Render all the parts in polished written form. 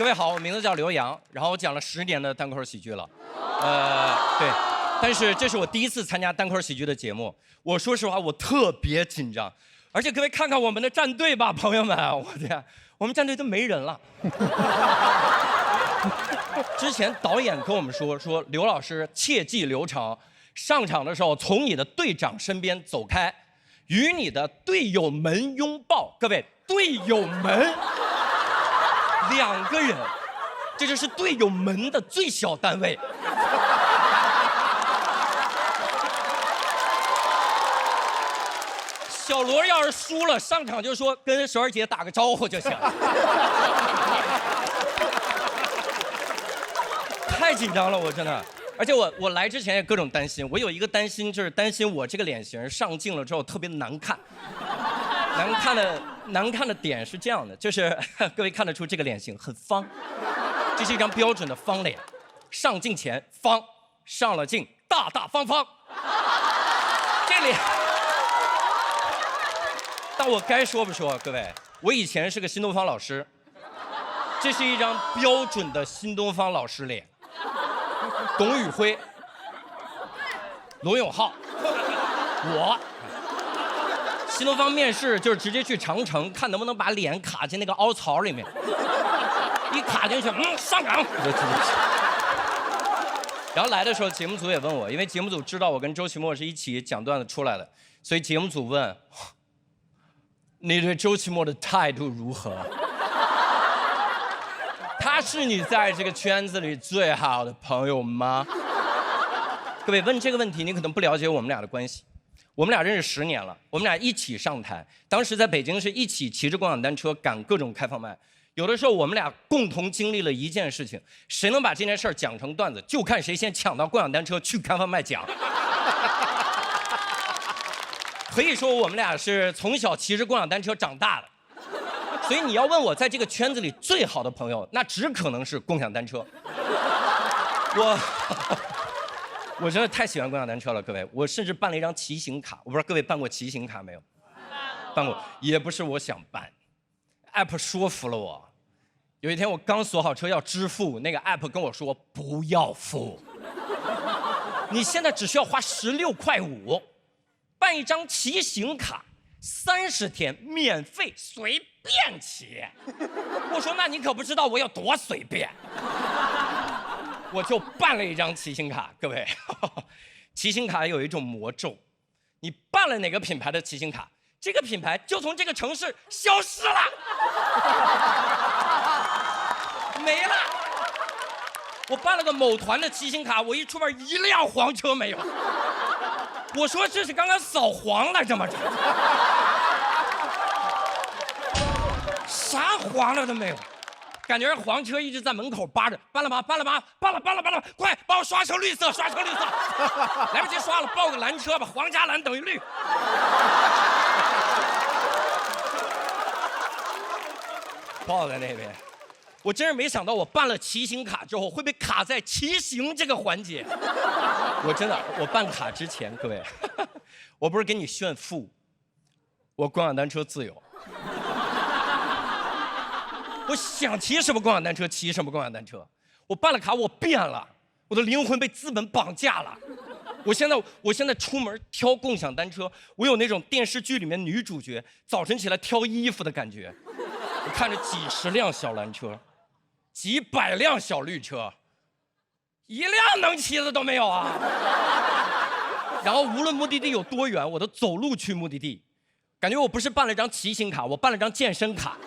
各位好，我名字叫刘洋，然后我讲了10年的单口喜剧了，对，但是这是我第一次参加单口喜剧的节目，我说实话我特别紧张，而且各位看看我们的战队吧，朋友们，我天，我们战队都没人了。之前导演跟我们说刘老师切记流程，上场的时候从你的队长身边走开，与你的队友们拥抱。各位，队友们2个人，这就是队友们的最小单位。小罗要是输了，上场就说跟蛇儿姐打个招呼就行。太紧张了，我真的。而且我来之前也各种担心，我有一个担心就是担心我这个脸型上镜了之后特别难看。难看的点是这样的，就是各位看得出这个脸型很方，这是一张标准的方脸，上镜前方，上了镜大大方方，这脸。但我该说不说，各位，我以前是个新东方老师，这是一张标准的新东方老师脸，董宇辉、罗永浩，我。新东方面试就是直接去长城，看能不能把脸卡进那个凹槽里面，一卡进去，上岗。然后来的时候，节目组也问我，因为节目组知道我跟周奇墨是一起讲段子出来的，所以节目组问你对周奇墨的态度如何？他是你在这个圈子里最好的朋友吗？各位问这个问题，你可能不了解我们俩的关系。我们俩认识10年了，我们俩一起上台，当时在北京是一起骑着共享单车赶各种开放麦。有的时候我们俩共同经历了一件事情，谁能把这件事儿讲成段子，就看谁先抢到共享单车去开放麦讲。可以说我们俩是从小骑着共享单车长大的，所以你要问我在这个圈子里最好的朋友，那只可能是共享单车。我真的太喜欢共享单车了，各位，我甚至办了一张骑行卡，我不知道各位办过骑行卡没有？办过，也不是我想办 ，app 说服了我。有一天我刚锁好车要支付，那个 app 跟我说不要付，你现在只需要花16.5块，办一张骑行卡，30天免费随便骑。我说那你可不知道我有多随便。我就办了一张骑行卡，各位，骑行卡有一种魔咒，你办了哪个品牌的骑行卡，这个品牌就从这个城市消失了，没了。我办了个某团的骑行卡，我一出门1辆黄车没有，我说这是刚刚扫黄了，这么着，啥黄了都没有。感觉黄车一直在门口扒着，办了吗？办了吗？办了，快帮我刷成绿色，来不及刷了，报个蓝车吧，黄加蓝等于绿。报在那边，我真是没想到，我办了骑行卡之后会被卡在骑行这个环节。我办卡之前，各位，我不是给你炫富，我共享单车自由。我想骑什么共享单车骑什么共享单车，我办了卡，我变了，我的灵魂被资本绑架了。我现在出门挑共享单车，我有那种电视剧里面女主角早晨起来挑衣服的感觉。我看着几10辆小蓝车，几百辆小绿车，一辆能骑的都没有啊。然后无论目的地有多远，我都走路去目的地，感觉我不是办了一张骑行卡，我办了张健身卡。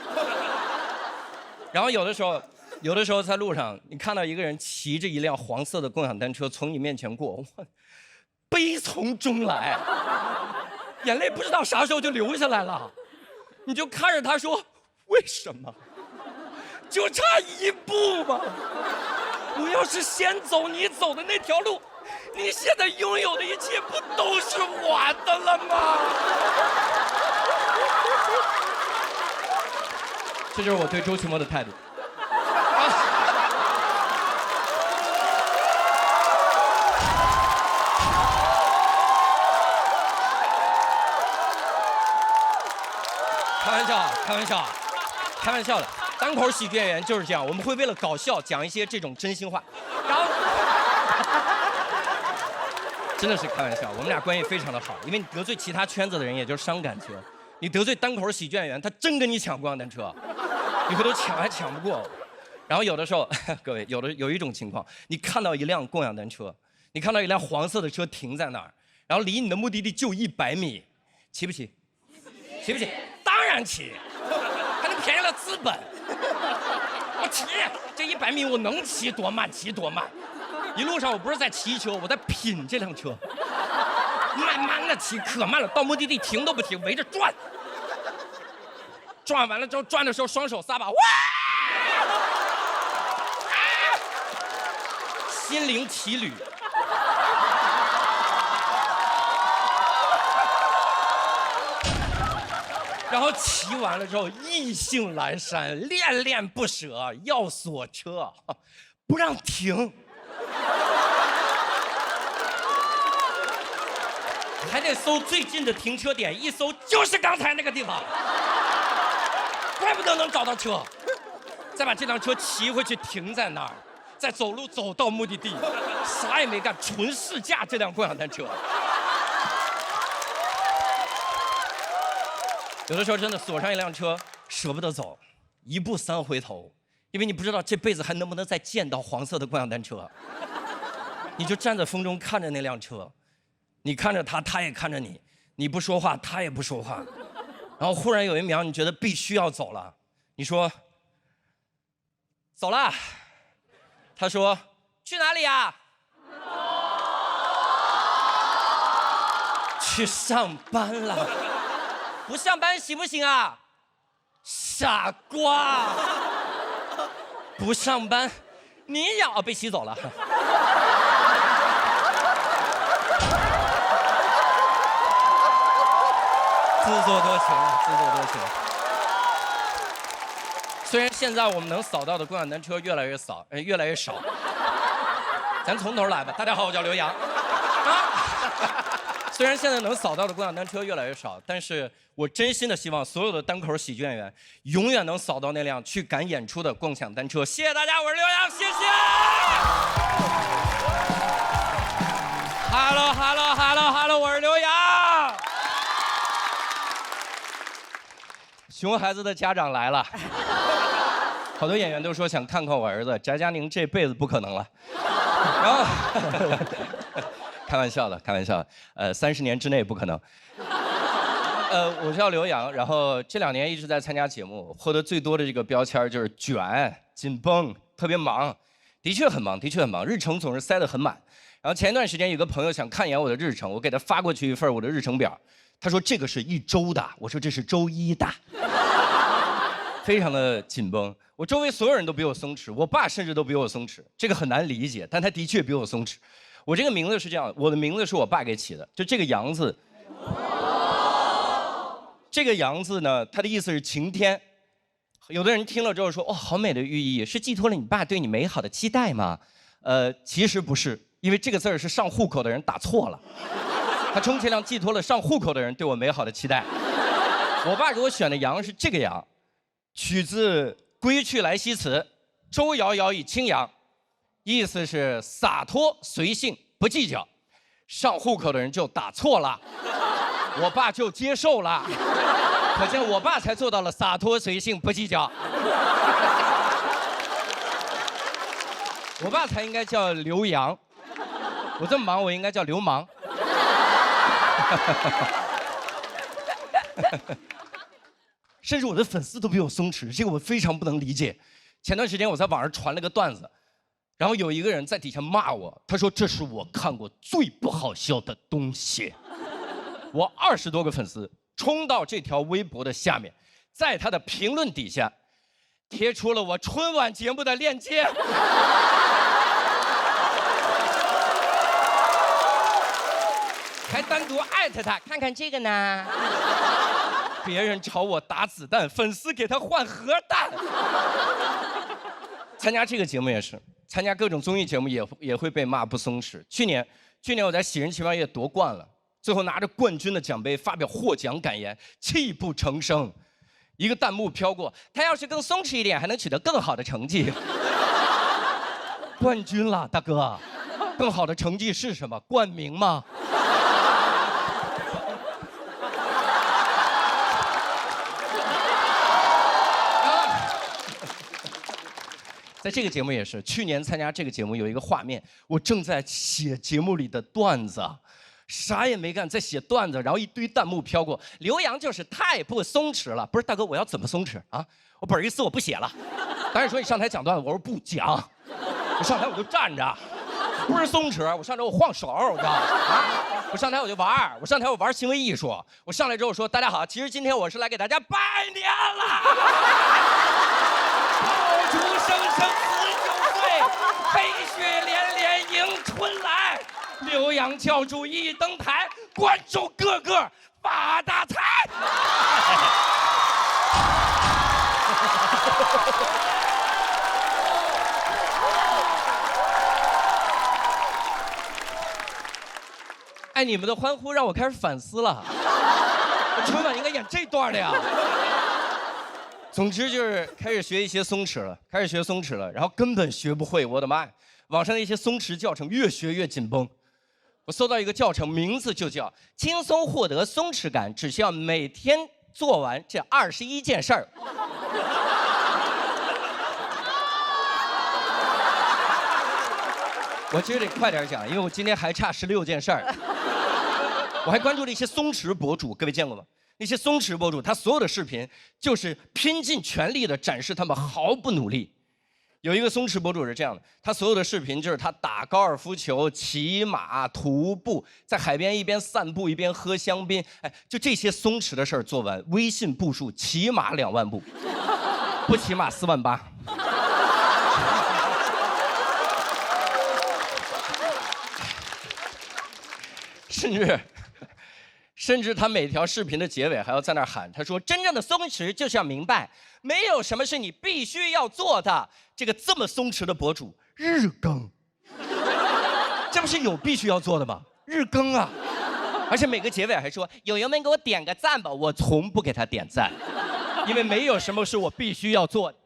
然后有的时候在路上，你看到一个人骑着一辆黄色的共享单车从你面前过，我悲从中来，眼泪不知道啥时候就流下来了。你就看着他说：“为什么？就差1步吗？我要是先走你走的那条路，你现在拥有的一切不都是我的了吗？”这就是我对周奇墨的态度。开玩笑的。单口喜剧演员就是这样，我们会为了搞笑讲一些这种真心话，然后真的是开玩笑，我们俩关系非常的好，因为你得罪其他圈子的人也就是伤感情，你得罪单口喜剧演员，他真跟你抢共享单车，你回头抢还抢不过。然后有的时候，各位有一种情况，你看到一辆共享单车，你看到一辆黄色的车停在那儿，然后离你的目的地就100米，骑不骑？骑不骑？当然骑，还能便宜了资本。我骑，这100米我能骑多慢骑多慢。一路上我不是在骑车，我在品这辆车，慢慢的骑，可慢了，到目的地停都不停，围着转。转完了之后，转的时候双手撒把，哇！心灵奇旅。然后骑完了之后，意兴阑珊，恋恋不舍，要锁车，不让停，还得搜最近的停车点，一搜就是刚才那个地方，怪不得能找到车。再把这辆车骑回去停在那儿，再走路走到目的地，啥也没干，纯试驾这辆共享单车。有的时候真的锁上一辆车，舍不得走，一步3回头，因为你不知道这辈子还能不能再见到黄色的共享单车。你就站在风中看着那辆车，你看着他，他也看着你，你不说话，他也不说话。然后忽然有一秒，你觉得必须要走了，你说走了，他说去哪里呀？去上班了。不上班行不行啊？傻瓜！不上班，你也要被吸走了。自作多情了，自作多情。虽然现在我们能扫到的共享单车越来越少，咱从头来吧。大家好，我叫刘洋。虽然现在能扫到的共享单车越来越少，但是我真心的希望所有的单口喜剧演员永远能扫到那辆去赶演出的共享单车。谢谢大家，我是刘洋，谢谢。Hello， 我是刘洋。熊孩子的家长来了，好多演员都说想看看我儿子，翟佳宁这辈子不可能了。然后。开玩笑的，30年之内不可能。我叫刘洋，然后这2年一直在参加节目，获得最多的这个标签就是卷、紧绷、特别忙，的确很忙，日程总是塞得很满。然后前一段时间有个朋友想看一眼我的日程，我给他发过去一份我的日程表，他说这个是1周的，我说这是周1的，非常的紧绷。我周围所有人都比我松弛，我爸甚至都比我松弛，这个很难理解，但他的确比我松弛。我这个名字是这样，我的名字是我爸给起的，就这个杨字。这个杨字呢，它的意思是晴天。有的人听了之后说，哦，好美的寓意，是寄托了你爸对你美好的期待吗？其实不是，因为这个字儿是上户口的人打错了，他充其量寄托了上户口的人对我美好的期待。我爸给我选的杨是这个杨，取自《归去来兮辞》，周遥遥以轻扬。意思是洒脱随性不计较，上户口的人就打错了，我爸就接受了，可见我爸才做到了洒脱随性不计较。我爸才应该叫刘洋，我这么忙我应该叫流氓。甚至我的粉丝都比我松弛，这个我非常不能理解。前段时间我在网上传了个段子。然后有一个人在底下骂我，他说这是我看过最不好笑的东西。我20多个粉丝冲到这条微博的下面，在他的评论底下贴出了我春晚节目的链接。还单独艾特他，看看这个呢。别人朝我打子弹，粉丝给他换核弹。参加这个节目也是。参加各种综艺节目也会被骂不松弛。去年我在《喜人奇妙夜》夺冠了，最后拿着冠军的奖杯发表获奖感言，泣不成声。一个弹幕飘过，他要是更松弛一点，还能取得更好的成绩。冠军了，大哥，更好的成绩是什么？冠名吗？在这个节目也是，去年参加这个节目有一个画面，我正在写节目里的段子，啥也没干，在写段子，然后一堆弹幕飘过，刘洋就是太不松弛了。不是大哥，我要怎么松弛啊？我本意思我不写了。导演说你上台讲段子，我说不讲，我上台我就站着，不是松弛，我上台我晃手，我知道啊，我上台我就玩，我上台我玩行为艺术，我上来之后说大家好，其实今天我是来给大家拜年了。爆竹声声辞旧岁，飞雪连连迎春来。刘洋教主一登台，观众个个发大财。哎，你们的欢呼让我开始反思了，我春晚应该演这段的呀。总之就是开始学一些松弛了，然后根本学不会，我的妈呀！网上的一些松弛教程越学越紧绷。我搜到一个教程，名字就叫“轻松获得松弛感，只需要每天做完这21件事儿”。我其实得快点讲，因为我今天还差16件事儿。我还关注了一些松弛博主，各位见过吗？那些松弛博主，他所有的视频就是拼尽全力的展示他们毫不努力。有一个松弛博主是这样的，他所有的视频就是他打高尔夫球、骑马、徒步，在海边一边散步一边喝香槟，哎，就这些松弛的事儿做完，微信步数起码2万步，不起码4万8。甚至他每条视频的结尾还要在那儿喊，他说真正的松弛就是要明白，没有什么是你必须要做的。这个这么松弛的博主日更，这不是有必须要做的吗？日更啊，而且每个结尾还说友友们给我点个赞吧，我从不给他点赞，因为没有什么是我必须要做的。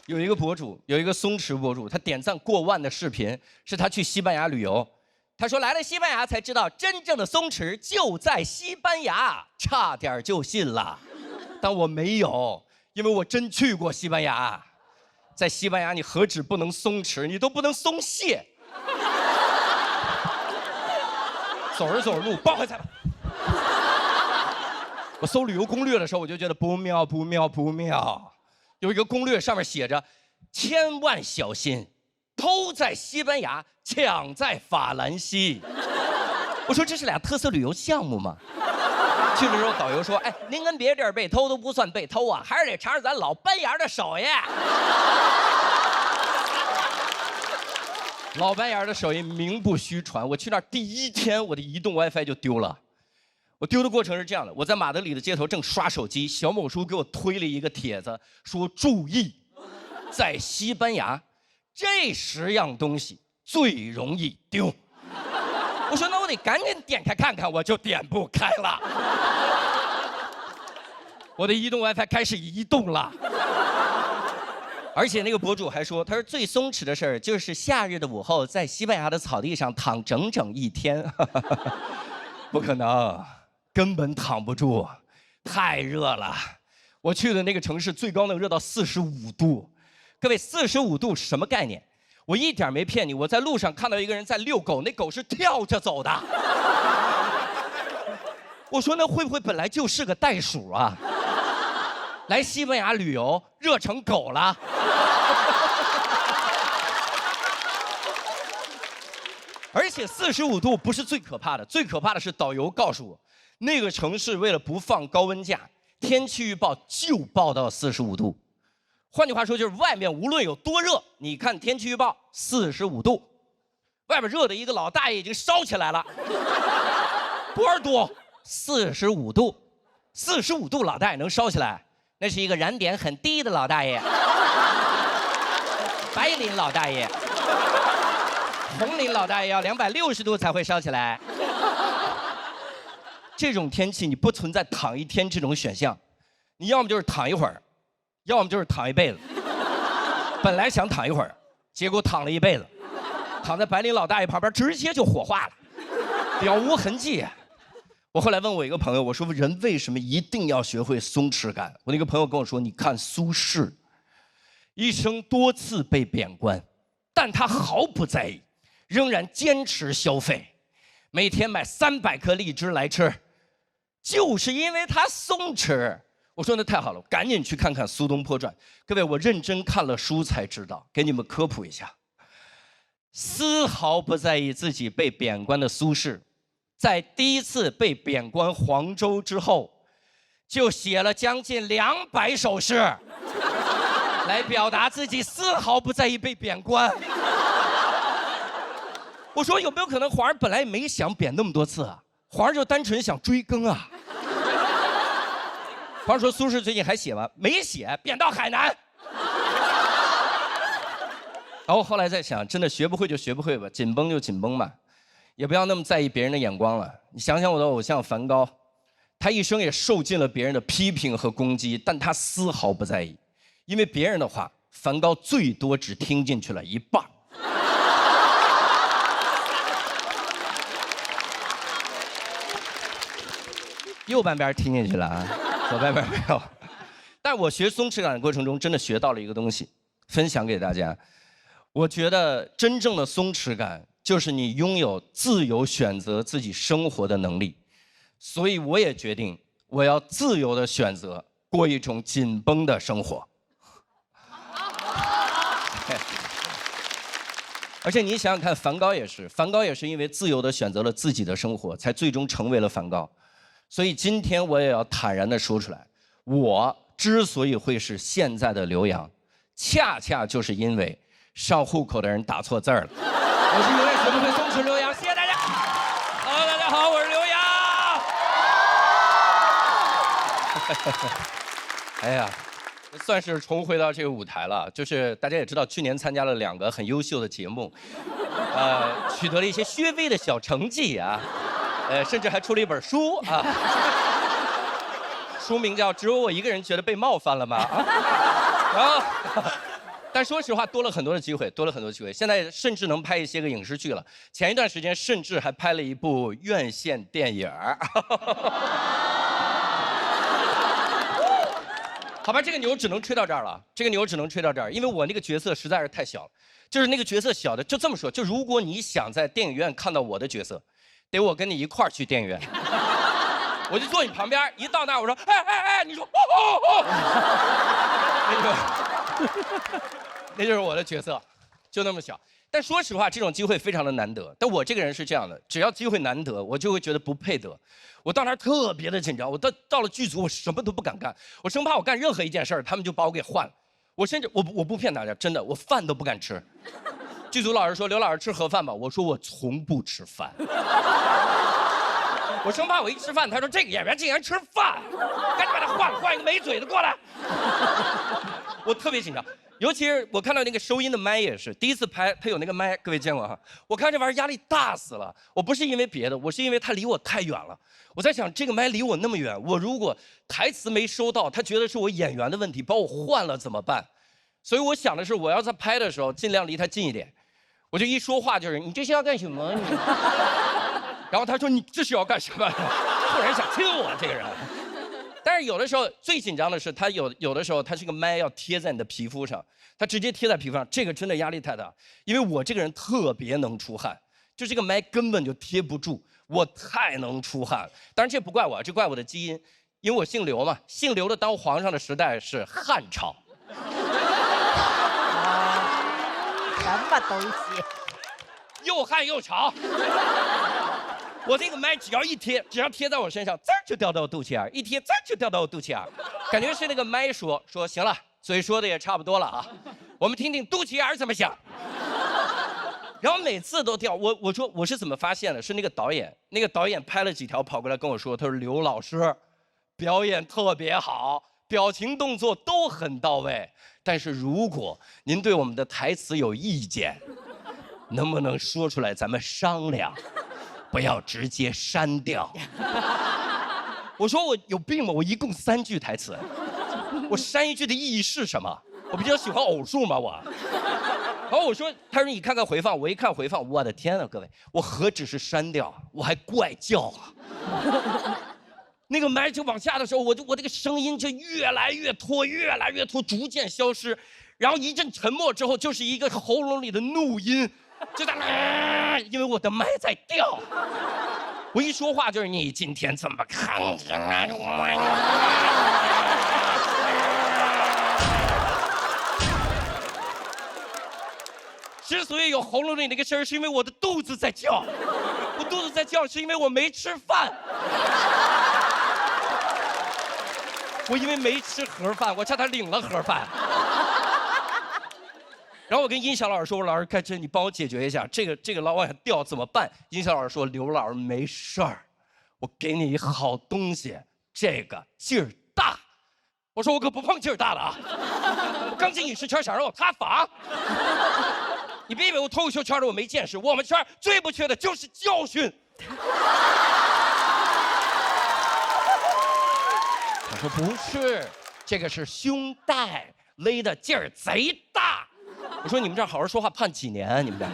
有一个松弛博主，他点赞过万的视频是他去西班牙旅游。他说来了西班牙才知道真正的松弛就在西班牙，差点就信了，但我没有，因为我真去过西班牙。在西班牙你何止不能松弛，你都不能松懈。走着走着路，抱回来吧。我搜旅游攻略的时候，我就觉得不妙不妙不妙。有一个攻略上面写着，千万小心，偷在西班牙，抢在法兰西。我说这是俩特色旅游项目吗？去的时候导游说，哎，您跟别地儿被偷都不算被偷啊，还是得尝尝咱老班牙的手艺。老班牙的手艺名不虚传，我去那儿第1天，我的移动 WiFi 就丢了。我丢的过程是这样的，我在马德里的街头正刷手机，小某书给我推了一个帖子，说注意，在西班牙，这10样东西最容易丢。我说那我得赶紧点开看看，我就点不开了。我的移动 WiFi 开始移动了。而且那个博主还说，他说最松弛的事儿就是夏日的午后，在西班牙的草地上躺整整1天。不可能。根本躺不住，太热了。我去的那个城市最高能热到45度，各位45度什么概念？我一点没骗你，我在路上看到一个人在遛狗，那狗是跳着走的。我说那会不会本来就是个袋鼠啊？来西班牙旅游热成狗了。而且45度不是最可怕的，最可怕的是导游告诉我，那个城市为了不放高温假，天气预报就报到45度。换句话说，就是外面无论有多热，你看天气预报45度，外边热的一个老大爷已经烧起来了。波尔多45度，45度老大爷能烧起来，那是一个燃点很低的老大爷。白领老大爷，红领老大爷要260度才会烧起来。这种天气你不存在躺一天这种选项，你要么就是躺一会儿，要么就是躺一辈子。本来想躺一会儿，结果躺了一辈子，躺在白领老大爷旁边，直接就火化了，了无痕迹。我后来问我一个朋友，我说人为什么一定要学会松弛感？我那个朋友跟我说，你看苏轼，一生多次被贬官，但他毫不在意，仍然坚持消费，每天买300颗荔枝来吃，就是因为他松弛。我说那太好了，赶紧去看看《苏东坡传》。各位，我认真看了书才知道，给你们科普一下。丝毫不在意自己被贬官的苏轼，在第一次被贬官黄州之后，就写了将近200首诗，来表达自己丝毫不在意被贬官。我说有没有可能皇上本来也没想贬那么多次啊？皇上就单纯想追更啊。皇上说苏轼最近还写吗？没写，贬到海南。然后后来在想，真的学不会就学不会吧，紧绷就紧绷吧，也不要那么在意别人的眼光了。你想想我的偶像梵高，他一生也受尽了别人的批评和攻击，但他丝毫不在意，因为别人的话，梵高最多只听进去了一半。右半边听进去了啊，左半边没有。但我学松弛感的过程中，真的学到了一个东西，分享给大家。我觉得真正的松弛感，就是你拥有自由选择自己生活的能力。所以我也决定，我要自由的选择过一种紧绷的生活。而且你想想看，梵高也是因为自由的选择了自己的生活，才最终成为了梵高。所以今天我也要坦然地说出来，我之所以会是现在的刘洋，恰恰就是因为上户口的人打错字儿了。我是永远学不会松弛刘洋，谢谢大家。Hello， 大家好，我是刘洋。哎呀，算是重回到这个舞台了。就是大家也知道，去年参加了2个很优秀的节目，取得了一些略微的小成绩啊。甚至还出了一本书啊，书名叫《只有我一个人觉得被冒犯了吗》啊，然后，但说实话，多了很多的机会，现在甚至能拍一些个影视剧了。前一段时间甚至还拍了一部院线电影。好吧，这个牛只能吹到这儿了，因为我那个角色实在是太小了，就是那个角色小的，就这么说，就如果你想在电影院看到我的角色。得我跟你一块儿去电影院，我就坐你旁边，一到那我说，哎，你说，那就是我的角色，就那么小。但说实话，这种机会非常的难得。但我这个人是这样的，只要机会难得，我就会觉得不配得。我到那儿特别的紧张，我到了剧组，我什么都不敢干，我生怕我干任何一件事儿，他们就把我给换了。我甚至我不骗大家，真的，我饭都不敢吃。剧组老师说：“刘老师吃盒饭吧。”我说：“我从不吃饭。”我生怕我一吃饭，他说：“这个演员竟然吃饭，赶紧把他换一个没嘴的过来。”我特别紧张，尤其是我看到那个收音的麦也是第一次拍，他有那个麦，各位见过哈？我看这玩意儿压力大死了。我不是因为别的，我是因为他离我太远了。我在想，这个麦离我那么远，我如果台词没收到，他觉得是我演员的问题，把我换了怎么办？所以我想的是，我要在拍的时候尽量离他近一点。我就一说话就是你这是要干什么你？然后他说你这是要干什么？突然想亲我这个人。但是有的时候最紧张的是他有的时候他这个麦要贴在你的皮肤上，他直接贴在皮肤上，这个真的压力太大。因为我这个人特别能出汗，就这个麦根本就贴不住，我太能出汗。当然这不怪我，这怪我的基因，因为我姓刘嘛，姓刘的当皇上的时代是汉朝。什么东西？又汗又潮。我这个麦只要贴在我身上，滋儿就掉到我肚脐眼，一贴滋儿就掉到我肚脐眼，感觉是那个麦说行了，嘴说的也差不多了啊，我们听听肚脐眼怎么想。然后每次都掉，我说我是怎么发现的？是那个导演拍了几条跑过来跟我说，他说刘老师，表演特别好，表情动作都很到位，但是如果您对我们的台词有意见，能不能说出来咱们商量，不要直接删掉。我说我有病吗？我一共3句台词，我删一句的意义是什么？我比较喜欢偶数嘛我。然后我说，他说你看看回放，我一看回放，我的天呐，各位，我何止是删掉，我还怪叫啊！那个麦就往下的时候，我这个声音就越来越拖，越来越拖，逐渐消失。然后一阵沉默之后，就是一个喉咙里的怒音，就在因为我的麦在掉。我一说话就是你今天怎么看着之所以有喉咙里那个声儿，是因为我的肚子在叫。我肚子在叫，是因为我没吃饭。我因为没吃盒饭，我叫他领了盒饭。然后我跟音响老师说：“我说老师，开车你帮我解决一下，这个老往下掉怎么办？”音响老师说：“刘老师没事儿，我给你一好东西，这个劲儿大。”我说：“我可不碰劲儿大的啊！我刚进影视圈，想让我塌房。你别以为我脱口秀圈的我没见识，我们圈最不缺的就是教训。”他说：“不是，这个是胸带勒的劲儿贼大。”我说：“你们这儿好好说话，判几年啊？你们这儿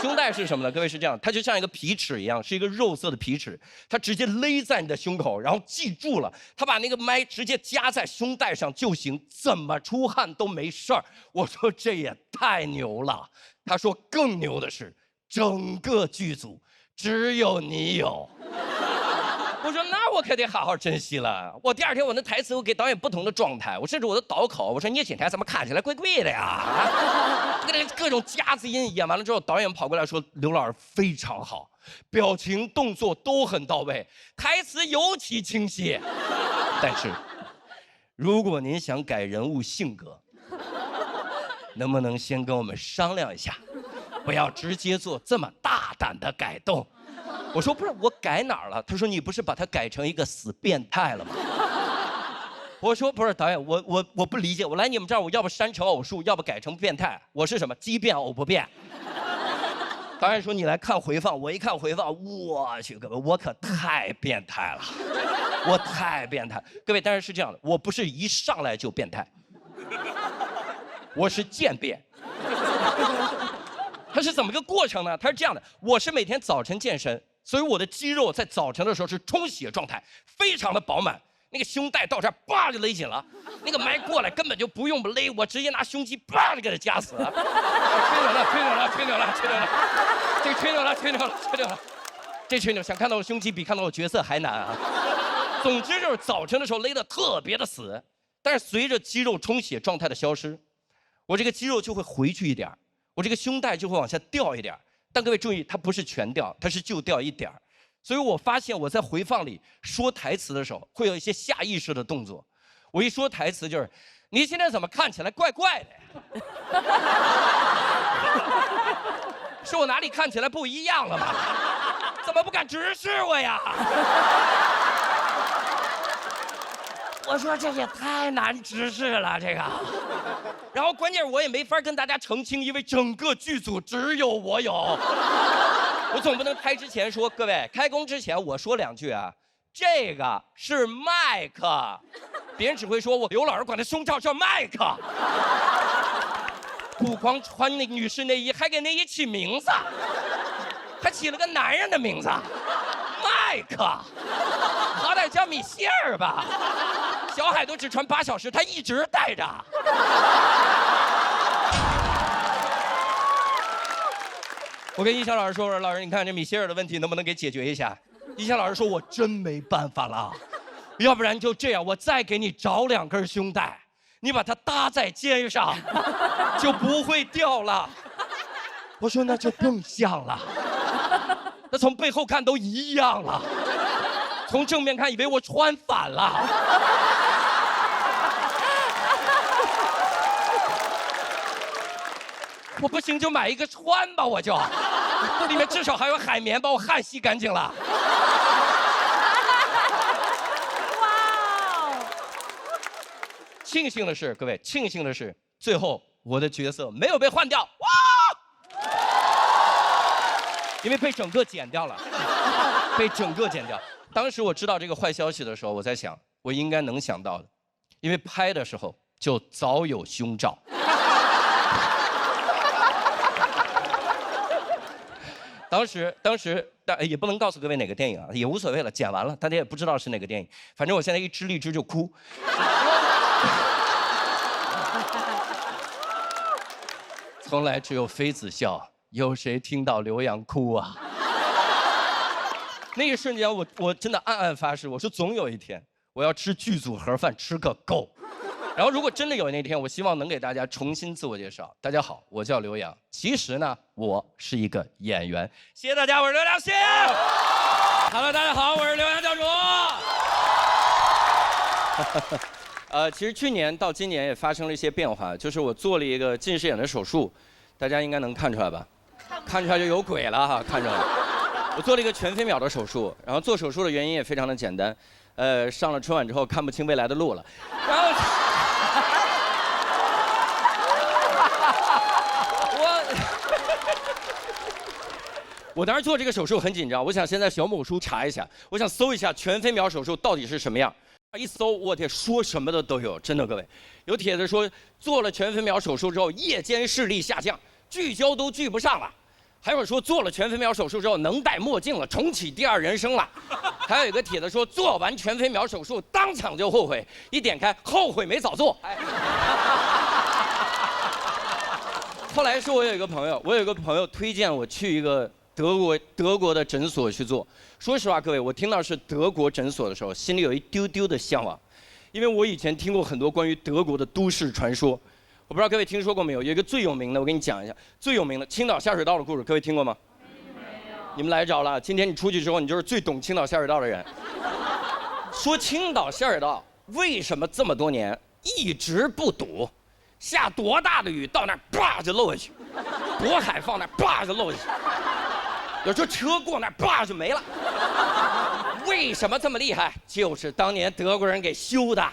胸带是什么呢？各位是这样，它就像一个皮尺一样，是一个肉色的皮尺，它直接勒在你的胸口，然后记住了，它把那个麦直接夹在胸带上就行，怎么出汗都没事儿。”我说：“这也太牛了。”他说：“更牛的是，整个剧组只有你有。”我说：“那我可得好好珍惜了。”我第2天我那台词我给导演不同的状态，我甚至我都倒口，我说：“你今天怎么看起来怪怪的呀？”跟各种夹子音演完了之后，导演跑过来说：“刘老师非常好，表情动作都很到位，台词尤其清晰。但是，如果您想改人物性格，能不能先跟我们商量一下，不要直接做这么大胆的改动？”我说：“不是，我改哪儿了？”他说：“你不是把他改成一个死变态了吗？”我说：“不是，导演，我不理解。我来你们这儿，我要不删成偶数，要不改成变态。我是什么？奇变偶不变。”导演说：“你来看回放。”我一看回放，我去，各位，我可太变态了，我太变态。各位，但是是这样的，我不是一上来就变态，我是渐变。它是怎么个过程呢？它是这样的，我是每天早晨健身，所以我的肌肉在早晨的时候是充血状态，非常的饱满。那个胸带到这儿，叭就勒紧了，那个麦过来根本就不用勒，我直接拿胸肌叭就给它夹死了。吹牛了，吹牛了，吹牛了，吹牛了，这个吹牛了，吹牛了，吹牛了，这吹牛，想看到我胸肌比看到我角色还难啊。总之就是早晨的时候勒得特别的死，但是随着肌肉充血状态的消失，我这个肌肉就会回去一点，我这个胸带就会往下掉一点。但各位注意，它不是全掉，它是就掉一点。所以我发现我在回放里说台词的时候，会有一些下意识的动作。我一说台词就是：“你现在怎么看起来怪怪的呀？”是我哪里看起来不一样了吗？怎么不敢直视我呀？我说这也太难直视了，这个。然后关键我也没法跟大家澄清，因为整个剧组只有我有。我总不能开之前说，各位开工之前我说2句啊，这个是麦克，别人只会说我刘老师管他胸罩叫麦克。不光穿那女士内衣，还给内衣起名字，还起了个男人的名字，麦克，好歹叫米歇尔吧。小海都只穿8小时，他一直带着。我跟音响老师说：“老师，你看这米歇尔的问题能不能给解决一下？”音响老师说：“我真没办法了，要不然就这样，我再给你找2根胸带，你把它搭在肩上，就不会掉了。”我说：“那就更像了，那从背后看都一样了，从正面看以为我穿反了。”我不行就买一个穿吧，我就，里面至少还有海绵把我汗吸干净了。哇！庆幸的是，各位，庆幸的是，最后我的角色没有被换掉，哇！因为被整个剪掉了，被整个剪掉。当时我知道这个坏消息的时候，我在想，我应该能想到的，因为拍的时候就早有胸罩。当时，但也不能告诉各位哪个电影啊，也无所谓了，剪完了，大家也不知道是哪个电影。反正我现在一支荔枝就哭。从来只有妃子笑，有谁听到刘洋哭啊？那一瞬间我真的暗暗发誓，我说总有一天我要吃剧组盒饭吃个够。然后如果真的有那天，我希望能给大家重新自我介绍。大家好，我叫刘洋，其实呢我是一个演员。谢谢大家，我是刘洋，谢谢。Hello， 大家好，我是刘洋教主。其实去年到今年也发生了一些变化，就是我做了一个近视眼的手术，大家应该能看出来吧？看出来就有鬼了哈，看出来。我做了一个全飞秒的手术，然后做手术的原因也非常的简单，上了春晚之后看不清未来的路了，然后我当时做这个手术很紧张，我想先在小某书查一下，我想搜一下全飞秒手术到底是什么样。一搜，我天，说什么的都有，真的各位，有帖子说做了全飞秒手术之后夜间视力下降，聚焦都聚不上了。还有说做了全飞秒手术之后能戴墨镜了，重启第二人生了。还有一个帖子说做完全飞秒手术当场就后悔，一点开后悔没早做。后来是我有一个朋友推荐我去一个德国的诊所去做。说实话，各位，我听到是德国诊所的时候，心里有一丢丢的向往，因为我以前听过很多关于德国的都市传说。我不知道各位听说过没有？有一个最有名的，我给你讲一下，最有名的青岛下水道的故事，各位听过吗？你们来着了。今天你出去之后，你就是最懂青岛下水道的人。说青岛下水道为什么这么多年一直不堵？下多大的雨到那儿叭就漏下去，渤海放那儿叭就漏下去，有时候车过那儿叭就没了。为什么这么厉害？就是当年德国人给修的，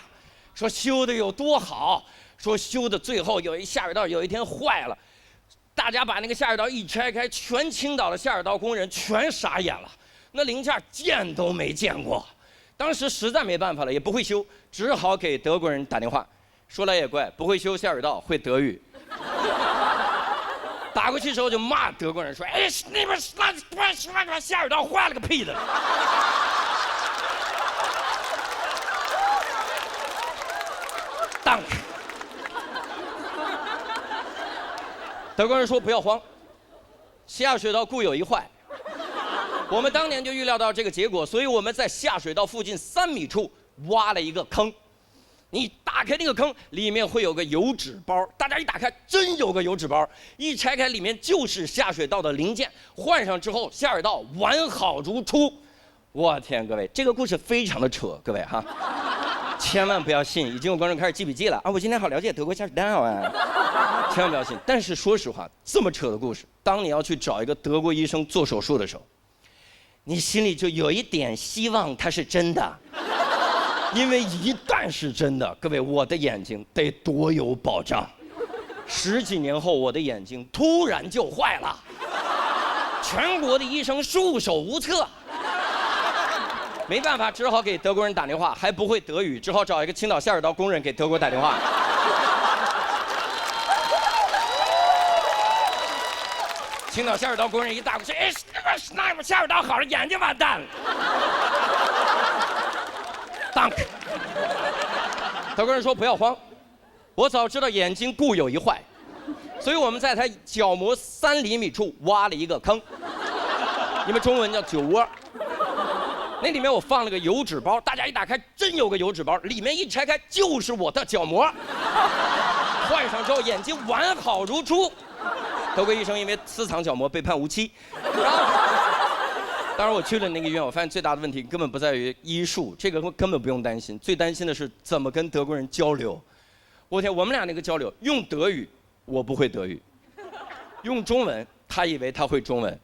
说修的有多好。说修的最后有一下水道有一天坏了，大家把那个下水道一拆开，全青岛的下水道工人全傻眼了，那零件见都没见过。当时实在没办法了，也不会修，只好给德国人打电话。说来也怪，不会修下水道，会德语。打过去之后就骂德国人说：“哎，那边下水道坏了个屁的！”当。德国人说不要慌，下水道固有一坏。我们当年就预料到这个结果，所以我们在下水道附近3米处挖了一个坑。你打开那个坑，里面会有个油纸包，大家一打开，真有个油纸包，一拆开里面就是下水道的零件，换上之后下水道完好如初。我天，各位，这个故事非常的扯，各位哈。千万不要信，已经有观众开始记笔记了啊！我今天好了解德国下水道啊，千万不要信。但是说实话，这么扯的故事，当你要去找一个德国医生做手术的时候，你心里就有一点希望它是真的，因为一旦是真的，各位，我的眼睛得多有保障。10几年后，我的眼睛突然就坏了，全国的医生束手无策。没办法，只好给德国人打电话，还不会德语，只好找一个青岛下水道工人给德国打电话。青岛下水道工人一打过去，哎，那边下水道好了，眼睛完蛋了。当，德国人说不要慌，我早知道眼睛固有一坏，所以我们在他角膜3厘米处挖了一个坑，你们中文叫酒窝。那里面我放了个油纸包，大家一打开，真有个油纸包，里面一拆开就是我的角膜。换上之后，眼睛完好如初。德国医生因为私藏角膜被判无期。然后，当然我去了那个医院，我发现最大的问题根本不在于医术，这个根本不用担心，最担心的是怎么跟德国人交流。我天，我们俩那个交流，用德语我不会德语，用中文他以为他会中文。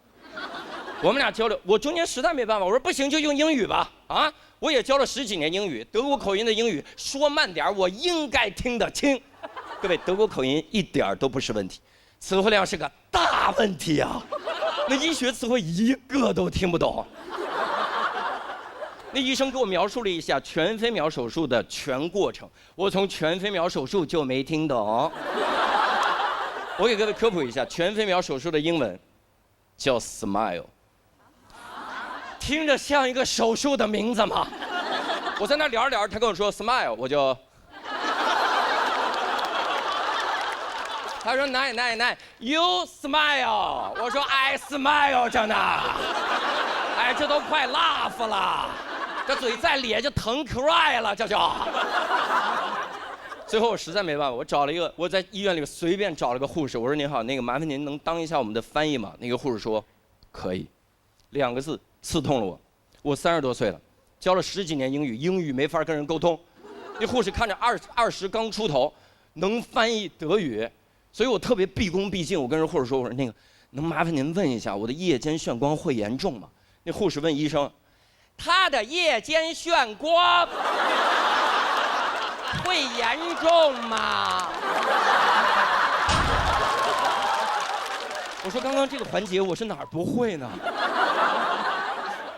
我们俩交流，我中间实在没办法，我说不行就用英语吧，啊，我也教了10几年英语，德国口音的英语，说慢点我应该听得清。各位，德国口音一点都不是问题，词汇量是个大问题啊，那医学词汇一个都听不懂。那医生给我描述了一下全飞秒手术的全过程，我从全飞秒手术就没听懂。我给各位科普一下，全飞秒手术的英文叫 Smile， 听着像一个手术的名字吗？我在那聊着聊着，他跟我说 Smile， 我就。他说奶 you smile， 我说 I smile 着呢，哎，这都快 laugh 了，这嘴再咧就疼 cry 了，这就。最后我实在没办法，我在医院里随便找了个护士，我说您好，那个麻烦您能当一下我们的翻译吗？那个护士说可以，2个字刺痛了我。我30多岁了，教了10几年英语，英语没法跟人沟通。那护士看着20刚出头，能翻译德语。所以我特别毕恭毕敬，我跟人护士说：“我说那个，能麻烦您问一下，我的夜间眩光会严重吗？”那护士问医生：“他的夜间眩光会严重吗？”我说：“刚刚这个环节我是哪儿不会呢？”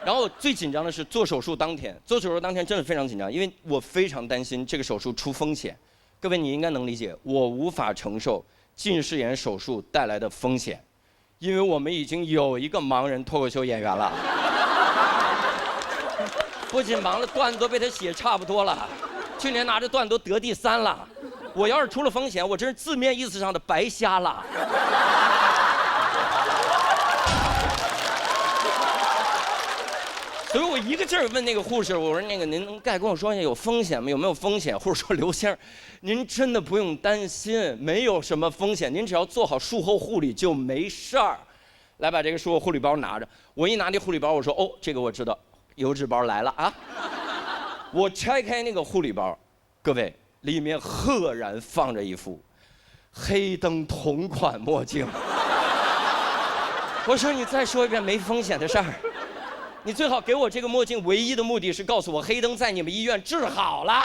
然后最紧张的是做手术当天，做手术当天真的非常紧张，因为我非常担心这个手术出风险。各位你应该能理解，我无法承受近视眼手术带来的风险，因为我们已经有一个盲人脱口秀演员了，不仅盲了，段子都被他写差不多了，去年拿着段子都得第3了。我要是出了风险，我真是字面意思上的白瞎了。所以我一个劲儿问那个护士，我说那个您能跟我说一下有风险吗？有没有风险？护士说刘先生，您真的不用担心，没有什么风险，您只要做好术后护理就没事儿。来把这个术后护理包拿着，我一拿那护理包，我说哦，这个我知道，油纸包来了啊。我拆开那个护理包，各位里面赫然放着一副黑灯同款墨镜。我说你再说一遍没风险的事儿。你最好给我这个墨镜，唯一的目的是告诉我黑灯在你们医院治好了，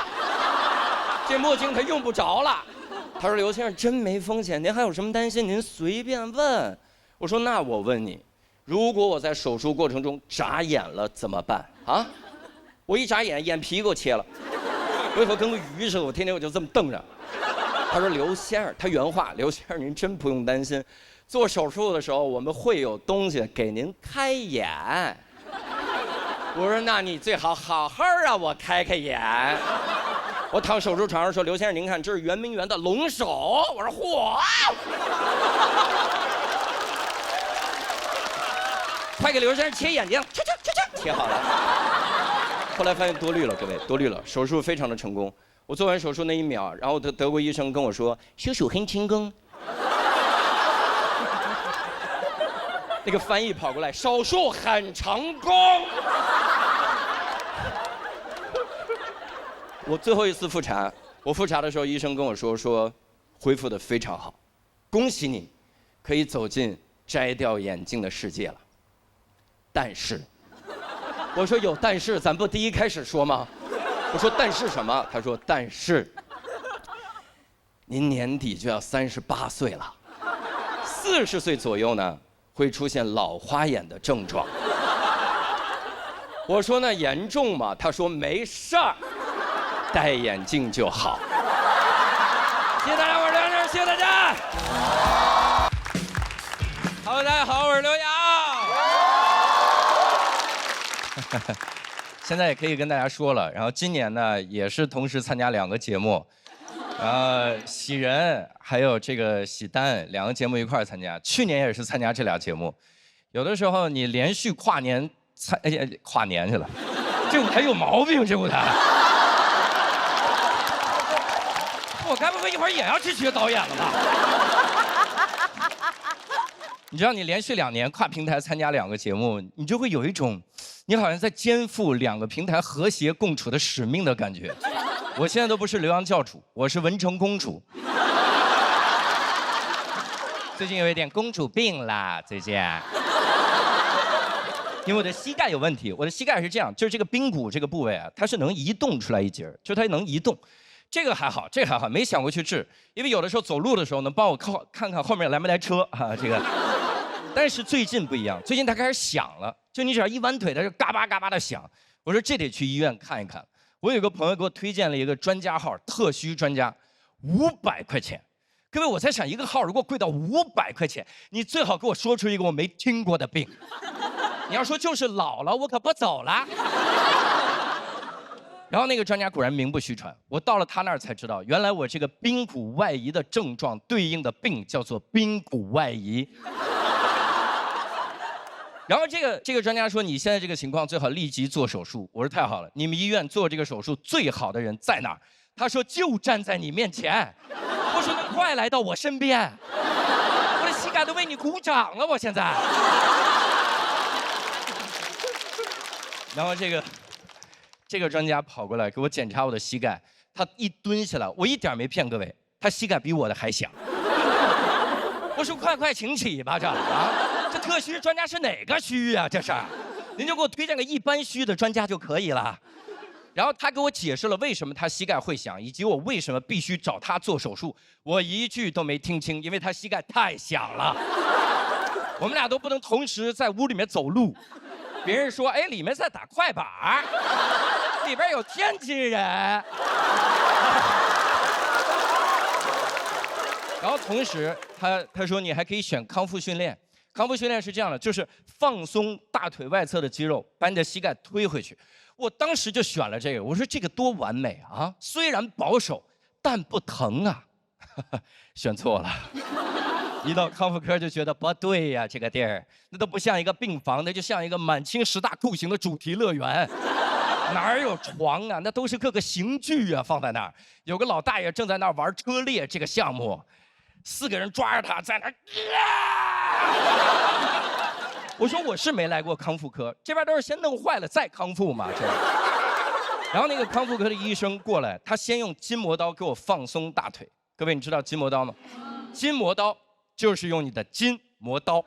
这墨镜它用不着了。他说刘先生真没风险，您还有什么担心您随便问。我说那我问你，如果我在手术过程中眨眼了怎么办啊？我一眨眼，眼皮给我切了，我以后跟个鱼似的，我天天我就这么瞪着。他说刘先生，他原话，刘先生您真不用担心，做手术的时候我们会有东西给您开眼。我说那你最好好好让我开开眼。我躺手术床上说刘先生您看这是圆明园的龙首。我说嚯，快给刘先生切眼睛，切好了。后来发现多虑了，各位多虑了，手术非常的成功。我做完手术那1秒，然后德国医生跟我说手术很成功。那个翻译跑过来，手术很成功。我最后一次复查，我复查的时候，医生跟我说恢复得非常好，恭喜你，可以走进摘掉眼镜的世界了。但是，我说有但是，咱不第一开始说吗？我说但是什么？他说但是，您年底就要38岁了，40岁左右呢会出现老花眼的症状。我说那严重吗？他说没事儿。戴眼镜就好。谢谢大家，我是刘洋，谢谢大家。Hello， 大家好，我是刘洋。现在也可以跟大家说了，然后今年呢也是同时参加2个节目，喜人还有这个喜丹2个节目一块儿参加。去年也是参加这俩节目，有的时候你连续跨年跨年去了，这舞台有毛病，这舞台。我该不会一会儿也要去学导演了吧？你知道，你连续2年跨平台参加2个节目，你就会有一种，你好像在肩负2个平台和谐共处的使命的感觉。我现在都不是刘洋教主，我是文成公主。最近有一点公主病啦，最近。因为我的膝盖有问题，我的膝盖是这样，就是这个髌骨这个部位啊，它是能移动出来一截，就它能移动。这个还好，这个还好，没想过去治，因为有的时候走路的时候能帮我看看后面来没来车啊，这个。但是最近不一样，最近它开始响了，就你只要一弯腿，它就嘎巴嘎巴的响。我说这得去医院看一看。我有个朋友给我推荐了一个专家号，特需专家，500块钱。各位，我在想，一个号如果贵到500块钱，你最好给我说出一个我没听过的病。你要说就是老了，我可不走了。然后那个专家果然名不虚传，我到了他那儿才知道，原来我这个髌骨外移的症状对应的病叫做髌骨外移。然后这个专家说，你现在这个情况最好立即做手术。我说太好了，你们医院做这个手术最好的人在哪儿？他说就站在你面前。我说那快来到我身边，我的膝盖都为你鼓掌了，我现在。然后这个专家跑过来给我检查我的膝盖，他一蹲下来，我一点没骗各位，他膝盖比我的还响。我说快请起吧，这特需专家是哪个虚啊？这是，您就给我推荐个一般虚的专家就可以了。然后他给我解释了为什么他膝盖会响，以及我为什么必须找他做手术，我一句都没听清，因为他膝盖太响了。我们俩都不能同时在屋里面走路，别人说哎里面在打快板，里边有天津人。然后同时他说你还可以选康复训练，康复训练是这样的，就是放松大腿外侧的肌肉，把你的膝盖推回去。我当时就选了这个，我说这个多完美啊！虽然保守，但不疼啊。选错了，一到康复科就觉得不对呀，这个地儿那都不像一个病房，那就像一个满清10大酷刑的主题乐园。哪有床啊？那都是各个刑具啊，放在那儿。有个老大爷正在那儿玩车裂这个项目，4个人抓着他在那儿。我说我是没来过康复科，这边都是先弄坏了再康复嘛，这。然后那个康复科的医生过来，他先用筋膜刀给我放松大腿。各位，你知道筋膜刀吗？筋膜刀就是用你的筋磨刀。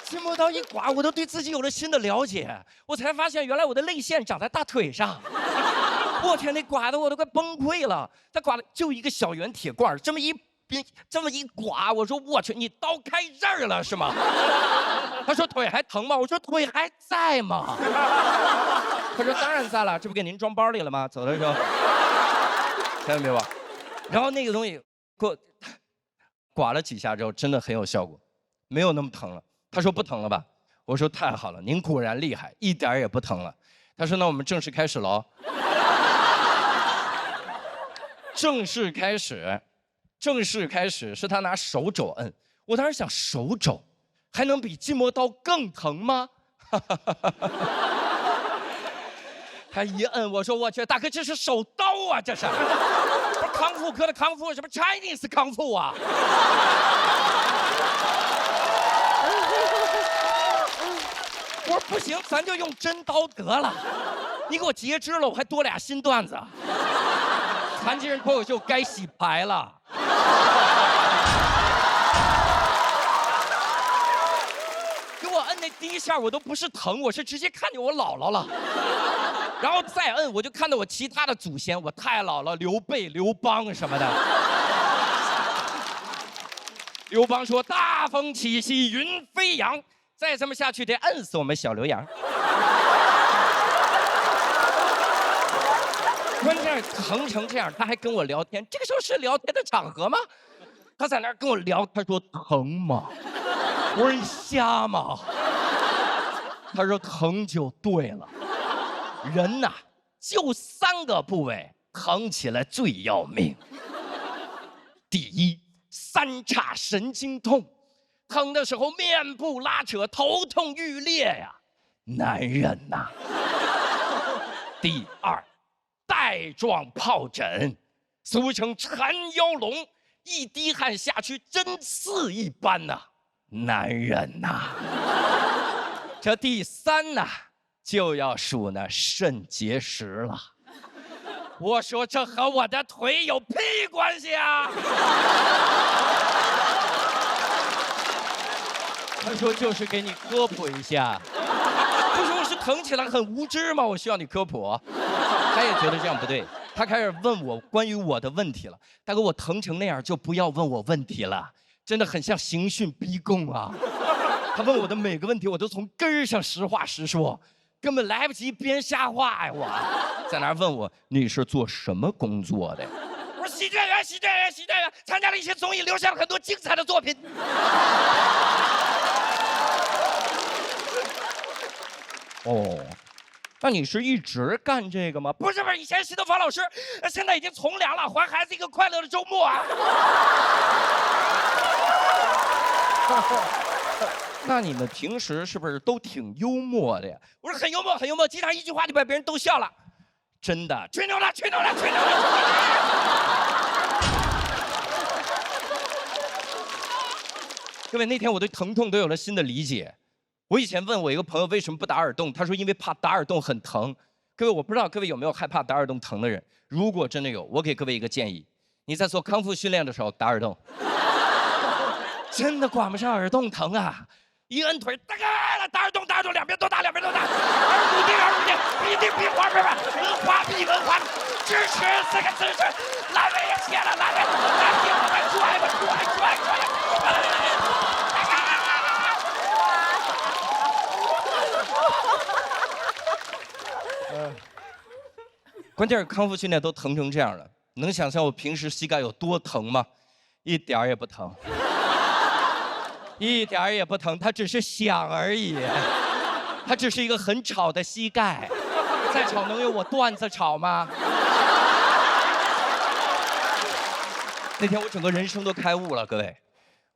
筋膜刀一刮，我都对自己有了新的了解，我才发现原来我的泪腺长在大腿上。我天，那刮的我都快崩溃了。他刮了就一个小圆铁罐，这么一刮，我说我去，你刀开这儿了是吗？他说腿还疼吗？我说腿还在吗？他说当然在了，这不给您装包里了吗？走的时候，看到没有吧？然后那个东西给我刮了几下之后，真的很有效果，没有那么疼了。他说不疼了吧？我说太好了，您果然厉害，一点也不疼了。他说那我们正式开始喽。正式开始是他拿手肘摁，我当时想手肘还能比筋膜刀更疼吗？他一摁，我说我去，大哥这是手刀啊，这是，不是康复科的康复，什么 Chinese 康复啊？我说不行，咱就用真刀得了，你给我截肢了，我还多俩新段子。残疾人脱口秀该洗牌了。给我摁那第一下，我都不是疼，我是直接看见我姥姥了。然后再摁，我就看到我其他的祖先，我太姥姥刘备、刘邦什么的。刘邦说：“大风起兮云飞扬，再这么下去得摁死我们小刘洋。”关键疼成这样，他还跟我聊天。这个时候是聊天的场合吗？他在那儿跟我聊，他说疼吗？我说你瞎吗？他说疼就对了。人呐，就3个部位疼起来最要命。第一，3叉神经痛，疼的时候面部拉扯，头痛欲裂呀，男人呐。第二，带状疱疹，俗称缠腰龙，一滴汗下去针刺一般呐，男人呐。这第3呐，就要数那肾结石了。我说这和我的腿有屁关系啊！他说就是给你科普一下。不是我是疼起来很无知吗？我需要你科普。他也觉得这样不对，他开始问我关于我的问题了。大哥，我疼成那样就不要问我问题了，真的很像刑讯逼供啊。他问我的每个问题，我都从根儿上实话实说，根本来不及编瞎话呀！我在那儿问我你是做什么工作的？我说喜剧演员，喜剧演员，喜剧演员，参加了一些综艺，留下了很多精彩的作品。哦，那你是一直干这个吗？不是，以前是的方老师，现在已经从良了，还孩子一个快乐的周末啊。那你们平时是不是都挺幽默的呀？我说很幽默，很幽默，经常一句话就把别人逗笑了。真的，吹牛了，吹牛了，吹牛了！各位，那天我对疼痛都有了新的理解。我以前问我一个朋友为什么不打耳洞，他说因为怕打耳洞很疼。各位，我不知道各位有没有害怕打耳洞疼的人？如果真的有，我给各位一个建议：你在做康复训练的时候打耳洞，真的管不上耳洞疼啊！一摁腿，大概了，打耳洞，打耳洞，两边都打，两边都打，耳骨钉，耳骨钉，鼻钉，鼻环，文花，鼻文花，支持4个姿势，阑尾也切了，阑尾，腚我们拽吧，拽。关键是康复训练都疼成这样了，能想象我平时膝盖有多疼吗？一点儿也不疼。一点儿也不疼，它只是响而已，它只是一个很吵的膝盖，再吵能有我段子吵吗？那天我整个人生都开悟了，各位，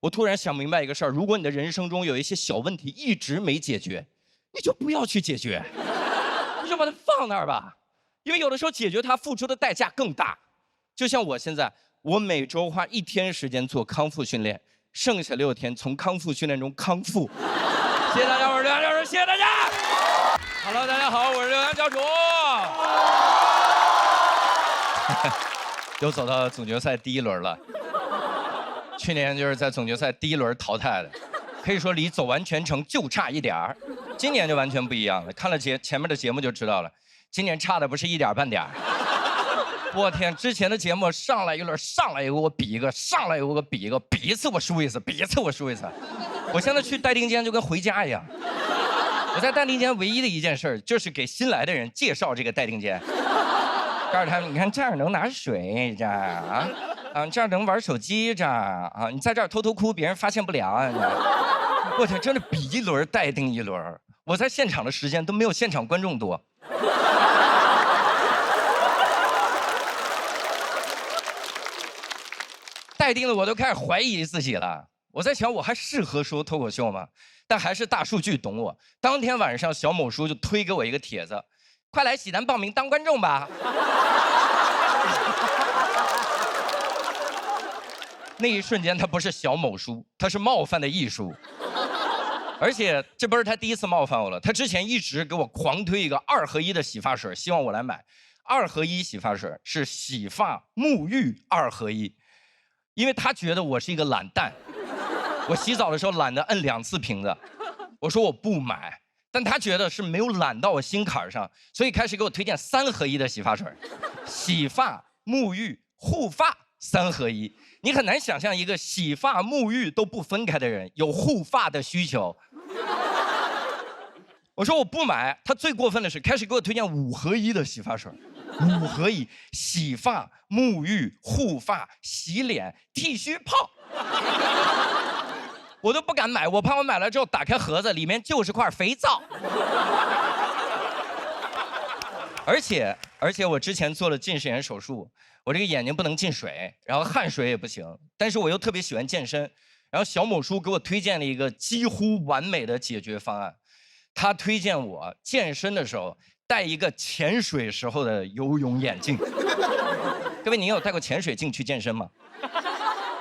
我突然想明白一个事儿：如果你的人生中有一些小问题一直没解决，你就不要去解决，你就把它放那儿吧，因为有的时候解决它付出的代价更大。就像我现在，我每周花1天时间做康复训练。剩下6天从康复训练中康复。谢谢大家，我是刘洋教主，谢谢大家。Hello， 大家好，我是刘洋教主。又走到总决赛第1轮了。去年就是在总决赛第1轮淘汰的，可以说离走完全程就差一点儿。今年就完全不一样了，看了前面的节目就知道了，今年差的不是一点半点。我天！之前的节目上来一轮，上来一个我比一个，上来一个我比一个，比一次我输一次，比一次我输一次。我现在去待定间就跟回家一样。我在待定间唯一的一件事就是给新来的人介绍这个待定间，告诉他们，你看这儿能拿水，这儿这儿能玩手机，这儿你在这儿偷偷哭，别人发现不了啊。我天，真的比一轮待定一轮。我在现场的时间都没有现场观众多。待定的我都开始怀疑自己了，我在想我还适合说脱口秀吗？但还是大数据懂我。当天晚上，小某书就推给我一个帖子，快来喜南报名当观众吧。那一瞬间，他不是小某书，他是冒犯的艺术。而且这不是他第一次冒犯我了，他之前一直给我狂推一个2合1的洗发水，希望我来买。2合1洗发水是洗发、沐浴2合1。因为他觉得我是一个懒蛋，我洗澡的时候懒得摁2次瓶子，我说我不买，但他觉得是没有懒到我心坎上，所以开始给我推荐3合1的洗发水，洗发、沐浴、护发3合1。你很难想象一个洗发、沐浴都不分开的人有护发的需求。我说我不买，他最过分的是开始给我推荐5合1的洗发水。5合1，洗发、沐浴、护发、洗脸、剃须泡，我都不敢买，我怕我买了之后打开盒子，里面就是块肥皂。而且我之前做了近视眼手术，我这个眼睛不能进水，然后汗水也不行，但是我又特别喜欢健身，然后小某书给我推荐了一个几乎完美的解决方案，他推荐我健身的时候戴一个潜水时候的游泳眼镜。各位，你有戴过潜水镜去健身吗？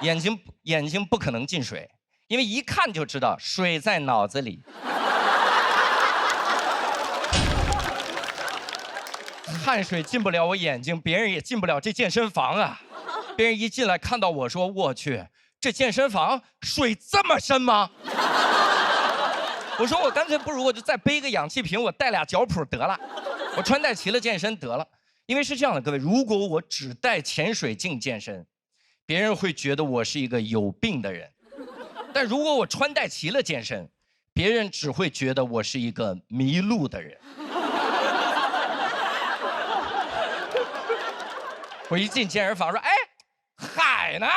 眼睛不可能进水，因为一看就知道水在脑子里。汗水进不了我眼睛，别人也进不了这健身房啊。别人一进来看到我说：“我去，这健身房水这么深吗？”我说我干脆不如我就再背个氧气瓶，我带俩脚蹼得了，我穿戴齐了健身得了。因为是这样的，各位，如果我只带潜水镜健身，别人会觉得我是一个有病的人。但如果我穿戴齐了健身，别人只会觉得我是一个迷路的人。我一进健身房说：“哎，海呢？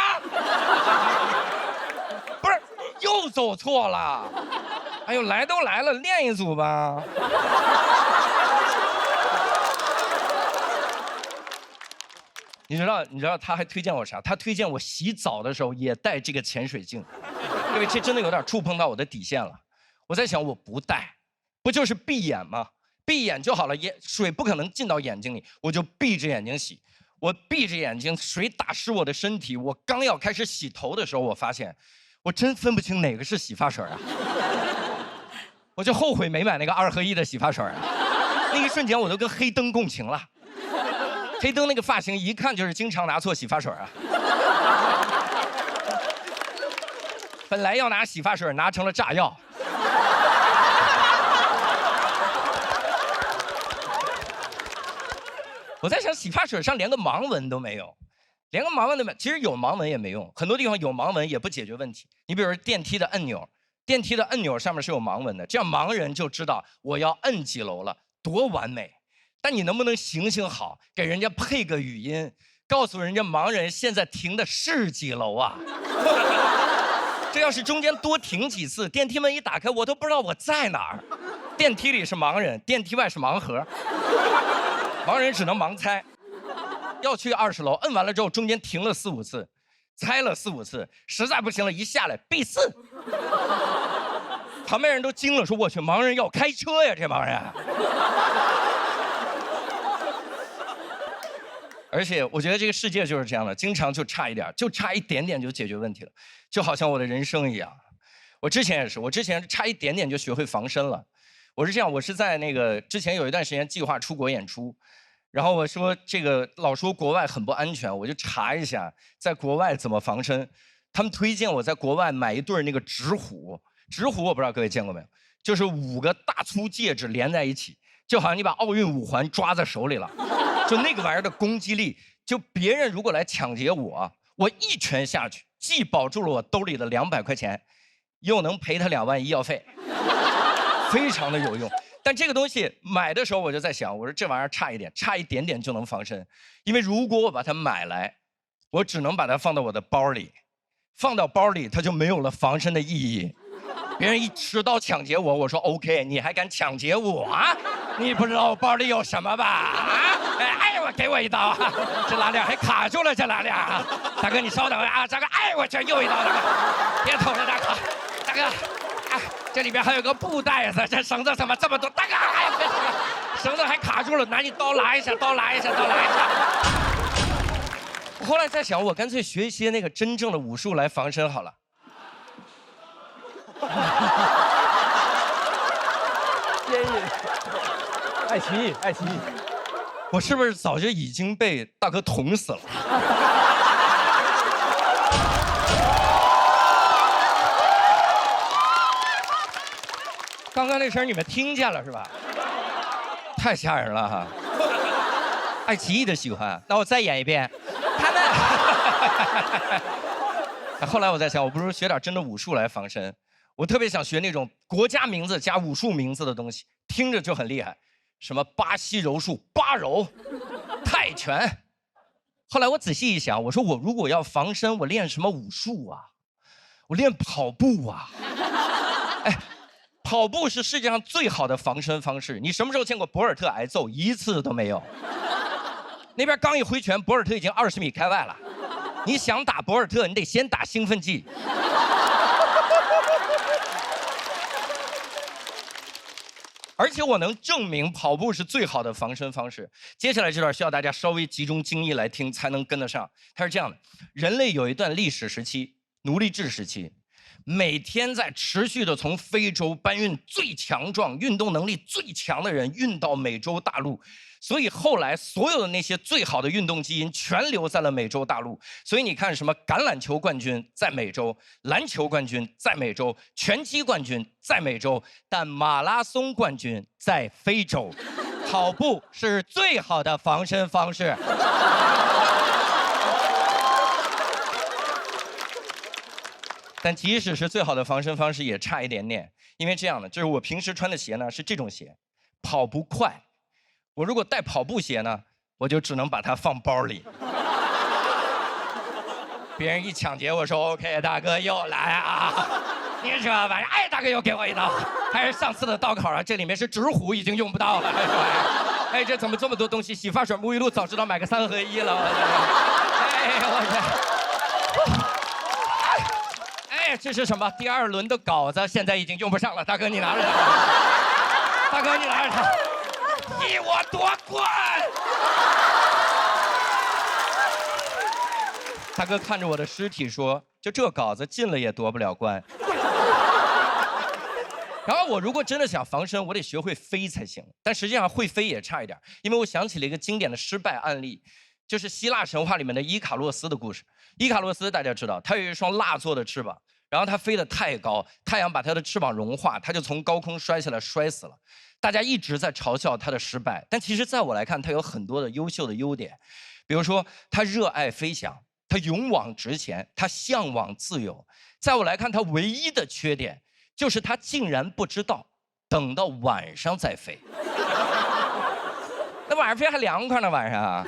不是，又走错了。哎呦，来都来了，练一组吧。”你知道他还推荐我啥？他推荐我洗澡的时候也带这个潜水镜，因为这真的有点触碰到我的底线了。我在想，我不带，不就是闭眼吗？闭眼就好了，水不可能进到眼睛里，我就闭着眼睛洗。我闭着眼睛，水打湿我的身体。我刚要开始洗头的时候，我发现，我真分不清哪个是洗发水啊！我就后悔没买那个2合1的洗发水啊！那一瞬间，我都跟黑灯共情了。黑灯那个发型一看就是经常拿错洗发水啊！本来要拿洗发水，拿成了炸药。我在想，洗发水上连个盲文都没有，连个盲文都没有。其实有盲文也没用，很多地方有盲文也不解决问题。你比如说电梯的按钮，电梯的按钮上面是有盲文的，这样盲人就知道我要摁几楼了，多完美。但你能不能行好，给人家配个语音，告诉人家盲人现在停的是几楼啊？这要是中间多停几次，电梯门一打开，我都不知道我在哪儿。电梯里是盲人，电梯外是盲盒，盲人只能盲猜。要去20楼，摁完了之后，中间停了4、5次，猜了4、5次，实在不行了，一下来必4。旁边人都惊了，说：“我去，盲人要开车呀，这帮人。”而且我觉得这个世界就是这样的，经常就差一点，就差一点点就解决问题了，就好像我的人生一样。我之前也是，我之前差一点点就学会防身了。我是这样，我是在那个之前有一段时间计划出国演出，然后我说这个老说国外很不安全，我就查一下在国外怎么防身。他们推荐我在国外买一对那个纸虎，纸虎我不知道各位见过没有，就是5个大粗戒指连在一起，就好像你把奥运5环抓在手里了。就那个玩意儿的攻击力，就别人如果来抢劫我，我一拳下去，既保住了我兜里的200块钱，又能赔他2万医药费，非常的有用。但这个东西买的时候我就在想，我说这玩意儿差一点点就能防身，因为如果我把它买来，我只能把它放到我的包里，放到包里它就没有了防身的意义。别人一持刀抢劫我，我说 OK， 你还敢抢劫我啊？你不知道我包里有什么吧？啊！哎，我给我一刀啊！这拉链还卡住了，这拉链啊！大哥，你稍等啊！大哥，哎，我去，又一刀，大哥，别捅了，大哥，大哥，哎，这里边还有个布袋子，这绳子怎么这么多？大哥，哎，别绳子还卡住了，拿你刀拉一下，刀拉一下，刀拉一下。我后来在想，我干脆学一些那个真正的武术来防身好了。天意，爱奇艺，爱奇艺，我是不是早就已经被大哥捅死了？刚刚那声你们听见了是吧？太吓人了哈！爱奇艺的喜欢，那我再演一遍。他们。后来我在想，我不如学点真的武术来防身。我特别想学那种国家名字加武术名字的东西，听着就很厉害，什么巴西柔术、巴柔、泰拳。后来我仔细一想，我说我如果要防身，我练什么武术啊？我练跑步啊！哎，跑步是世界上最好的防身方式。你什么时候见过博尔特挨揍？一次都没有。那边刚一挥拳，博尔特已经20米开外了。你想打博尔特，你得先打兴奋剂。而且我能证明跑步是最好的防身方式。接下来这段需要大家稍微集中精力来听，才能跟得上。它是这样的：人类有一段历史时期，奴隶制时期，每天在持续的从非洲搬运最强壮、运动能力最强的人运到美洲大陆。所以后来所有的那些最好的运动基因全留在了美洲大陆。所以你看，什么橄榄球冠军在美洲，篮球冠军在美洲，拳击冠军在美洲，但马拉松冠军在非洲。跑步是最好的防身方式。但即使是最好的防身方式也差一点点，因为这样的，就是我平时穿的鞋呢是这种鞋，跑不快。我如果带跑步鞋呢，我就只能把它放包里。别人一抢劫，我说 OK， 大哥又来啊！你这晚上，哎，大哥又给我一刀，还是上次的刀口啊？这里面是纸虎，已经用不到了。哎，这怎么这么多东西？洗发水、沐浴露，早知道买个3合1了。哎，这是什么？第2轮的稿子现在已经用不上了。大哥，你拿着它。大哥，你拿着它，替我夺冠。大哥看着我的尸体说：“就这稿子进了也夺不了冠。”然后我如果真的想防身，我得学会飞才行。但实际上会飞也差一点，因为我想起了一个经典的失败案例，就是希腊神话里面的伊卡洛斯的故事。伊卡洛斯大家知道，他有一双蜡做的翅膀，然后他飞得太高，太阳把他的翅膀融化，他就从高空摔下来摔死了。大家一直在嘲笑他的失败，但其实在我来看，他有很多的优秀的优点，比如说他热爱飞翔。他勇往直前，他向往自由。在我来看，他唯一的缺点就是他竟然不知道等到晚上再飞。那晚上飞还凉快呢，晚上啊。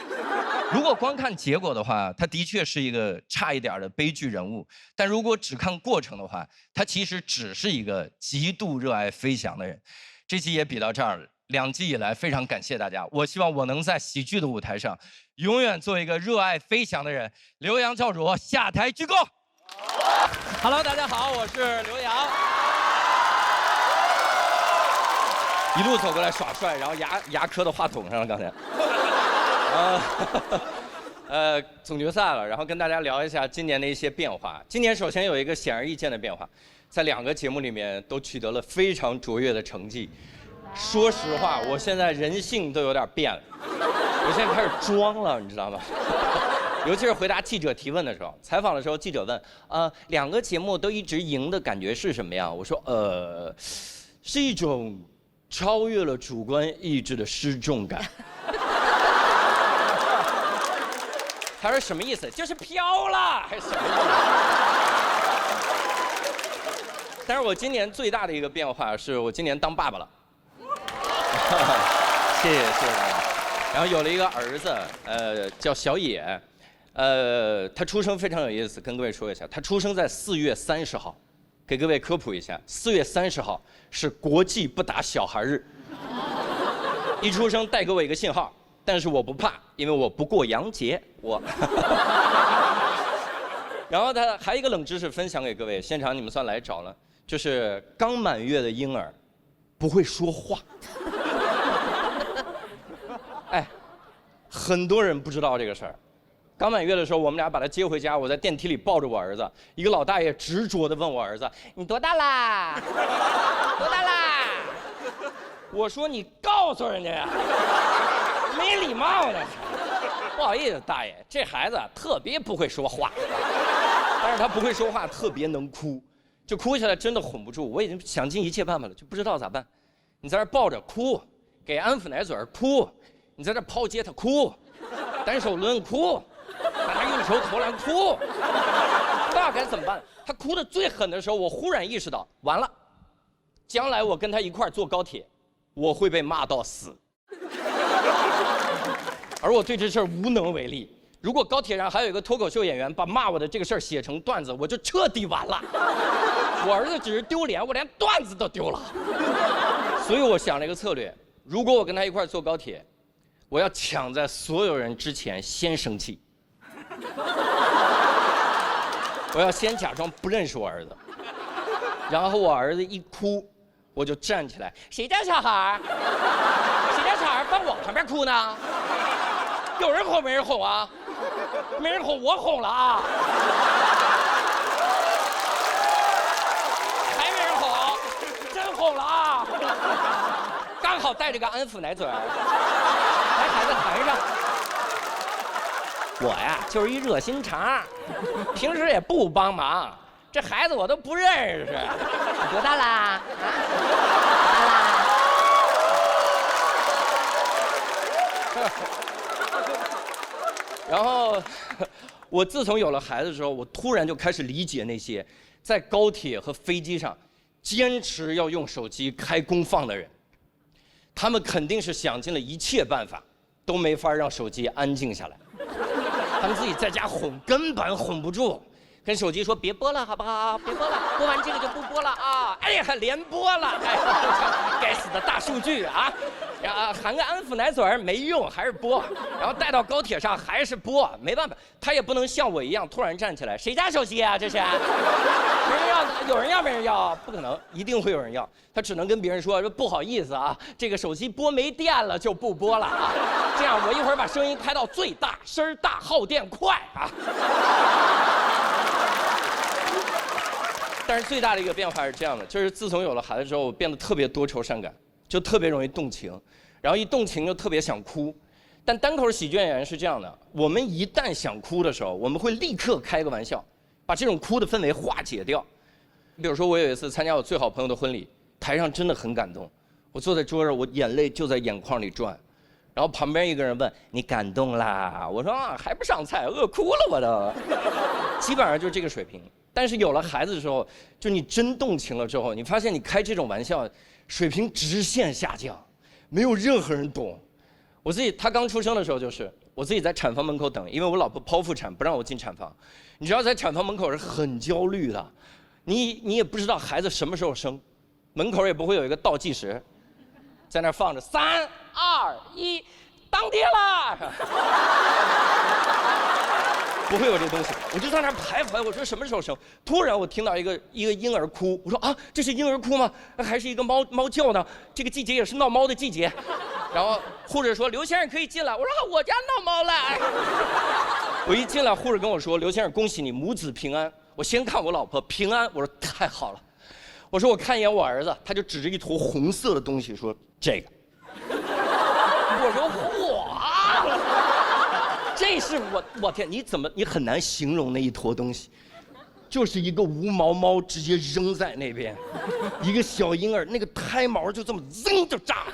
如果光看结果的话，他的确是一个差一点的悲剧人物。但如果只看过程的话，他其实只是一个极度热爱飞翔的人。这期也比到这儿了。2季以来，非常感谢大家。我希望我能在喜剧的舞台上，永远做一个热爱飞翔的人。刘洋教主下台鞠躬。Hello， 大家好，我是刘洋。一路走过来耍帅，然后牙磕到话筒上了，刚才。总决赛了，然后跟大家聊一下今年的一些变化。今年首先有一个显而易见的变化，在2个节目里面都取得了非常卓越的成绩。说实话，我现在人性都有点变了，我现在开始装了，你知道吗？尤其是回答记者提问的时候，采访的时候，记者问，2个节目都一直赢的感觉是什么样？我说，是一种超越了主观意志的失重感。他说什么意思？就是飘了，还是什么意思？但是我今年最大的一个变化是我今年当爸爸了。谢谢大家。然后有了一个儿子，叫小野，他出生非常有意思，跟各位说一下，他出生在4月30号，给各位科普一下，4月30号是国际不打小孩日。一出生带给我一个信号，但是我不怕，因为我不过洋节，我。然后他还有一个冷知识分享给各位，现场你们算来着了，就是刚满月的婴儿不会说话。哎，很多人不知道这个事儿。刚满月的时候，我们俩把他接回家，我在电梯里抱着我儿子，一个老大爷执着地问我儿子：“你多大啦？多大啦？”我说：“你告诉人家呀，没礼貌的。”不好意思，大爷，这孩子特别不会说话，但是他不会说话，特别能哭，就哭起来真的哄不住。我已经想尽一切办法了，就不知道咋办。你在这抱着哭，给安抚奶嘴哭，你在这抛接他哭，单手抡哭，把他用球投篮哭，不知道该怎么办。他哭得最狠的时候，我忽然意识到，完了，将来我跟他一块坐高铁，我会被骂到死。而我对这事儿无能为力。如果高铁上还有一个脱口秀演员把骂我的这个事儿写成段子，我就彻底完了。我儿子只是丢脸，我连段子都丢了。所以我想了一个策略，如果我跟他一块坐高铁，我要抢在所有人之前先生气。我要先假装不认识我儿子，然后我儿子一哭，我就站起来，谁家小孩？谁家小孩放我旁边哭呢？有人哄没人哄啊？没人哄，我哄了啊！还没人哄，真哄了啊！刚好带着个安抚奶嘴儿，来孩子谈上。我呀，就是一热心肠，平时也不帮忙。这孩子我都不认识，多大啦？然后我自从有了孩子之后，我突然就开始理解那些在高铁和飞机上坚持要用手机开功放的人，他们肯定是想尽了一切办法，都没法让手机安静下来。他们自己在家哄，根本哄不住，跟手机说别播了，好不好？别播了，播完这个就不播了啊！哎呀，还连播了，哎呀，该死的大数据啊！含个安抚奶嘴没用，还是播。然后带到高铁上还是播，没办法，他也不能像我一样突然站起来，谁家手机啊？这是？没人要，有人要没人要？不可能，一定会有人要。他只能跟别人说不好意思啊，这个手机播没电了，就不播了啊。这样我一会儿把声音开到最大，声大，耗电快啊。但是最大的一个变化是这样的，就是自从有了孩子之后，我变得特别多愁善感，就特别容易动情，然后一动情就特别想哭。但单口喜剧演员是这样的，我们一旦想哭的时候，我们会立刻开个玩笑，把这种哭的氛围化解掉。比如说我有一次参加我最好朋友的婚礼，台上真的很感动，我坐在桌上，我眼泪就在眼眶里转，然后旁边一个人问你感动啦，我说还不上菜，饿哭了我都，基本上就是这个水平。但是有了孩子的时候，就你真动情了之后，你发现你开这种玩笑，水平直线下降，没有任何人懂。我自己，他刚出生的时候就是我自己在产房门口等，因为我老婆剖腹产不让我进产房，你知道在产房门口是很焦虑的，你也不知道孩子什么时候生，门口也不会有一个倒计时，在那放着3、2、1，当爹啦。不会有这东西，我就在那徘徊，我说什么时候生？突然我听到一个婴儿哭，我说啊，这是婴儿哭吗？还是一个猫叫呢？这个季节也是闹猫的季节。然后护士说刘先生可以进来，我说我家闹猫了。我一进来，护士跟我说刘先生恭喜你母子平安。我先看我老婆平安，我说太好了。我说我看一眼我儿子，他就指着一坨红色的东西说这个。我说嚯！这是我天，你很难形容那一坨东西，就是一个无毛猫直接扔在那边，一个小婴儿那个胎毛就这么噌就炸，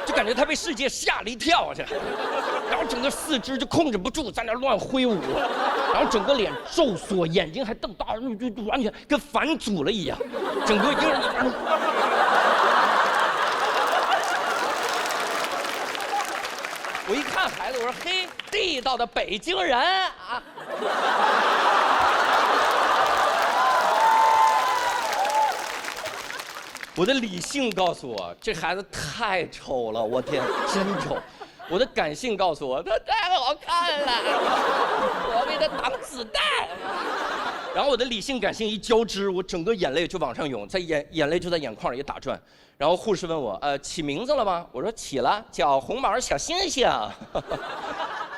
就感觉他被世界吓了一跳去，然后整个四肢就控制不住在那乱挥舞，然后整个脸皱缩，眼睛还瞪大，就完全跟反祖了一样，整个婴儿。我一看孩子，我说嘿，地道的北京人啊！我的理性告诉我，这孩子太丑了，我天，真丑。我的感性告诉我，他太好看了，我要为他挡子弹。然后我的理性感性一交织，我整个眼泪就往上涌，在眼泪就在眼眶里打转。然后护士问我，起名字了吗？我说起了，叫红毛小星星。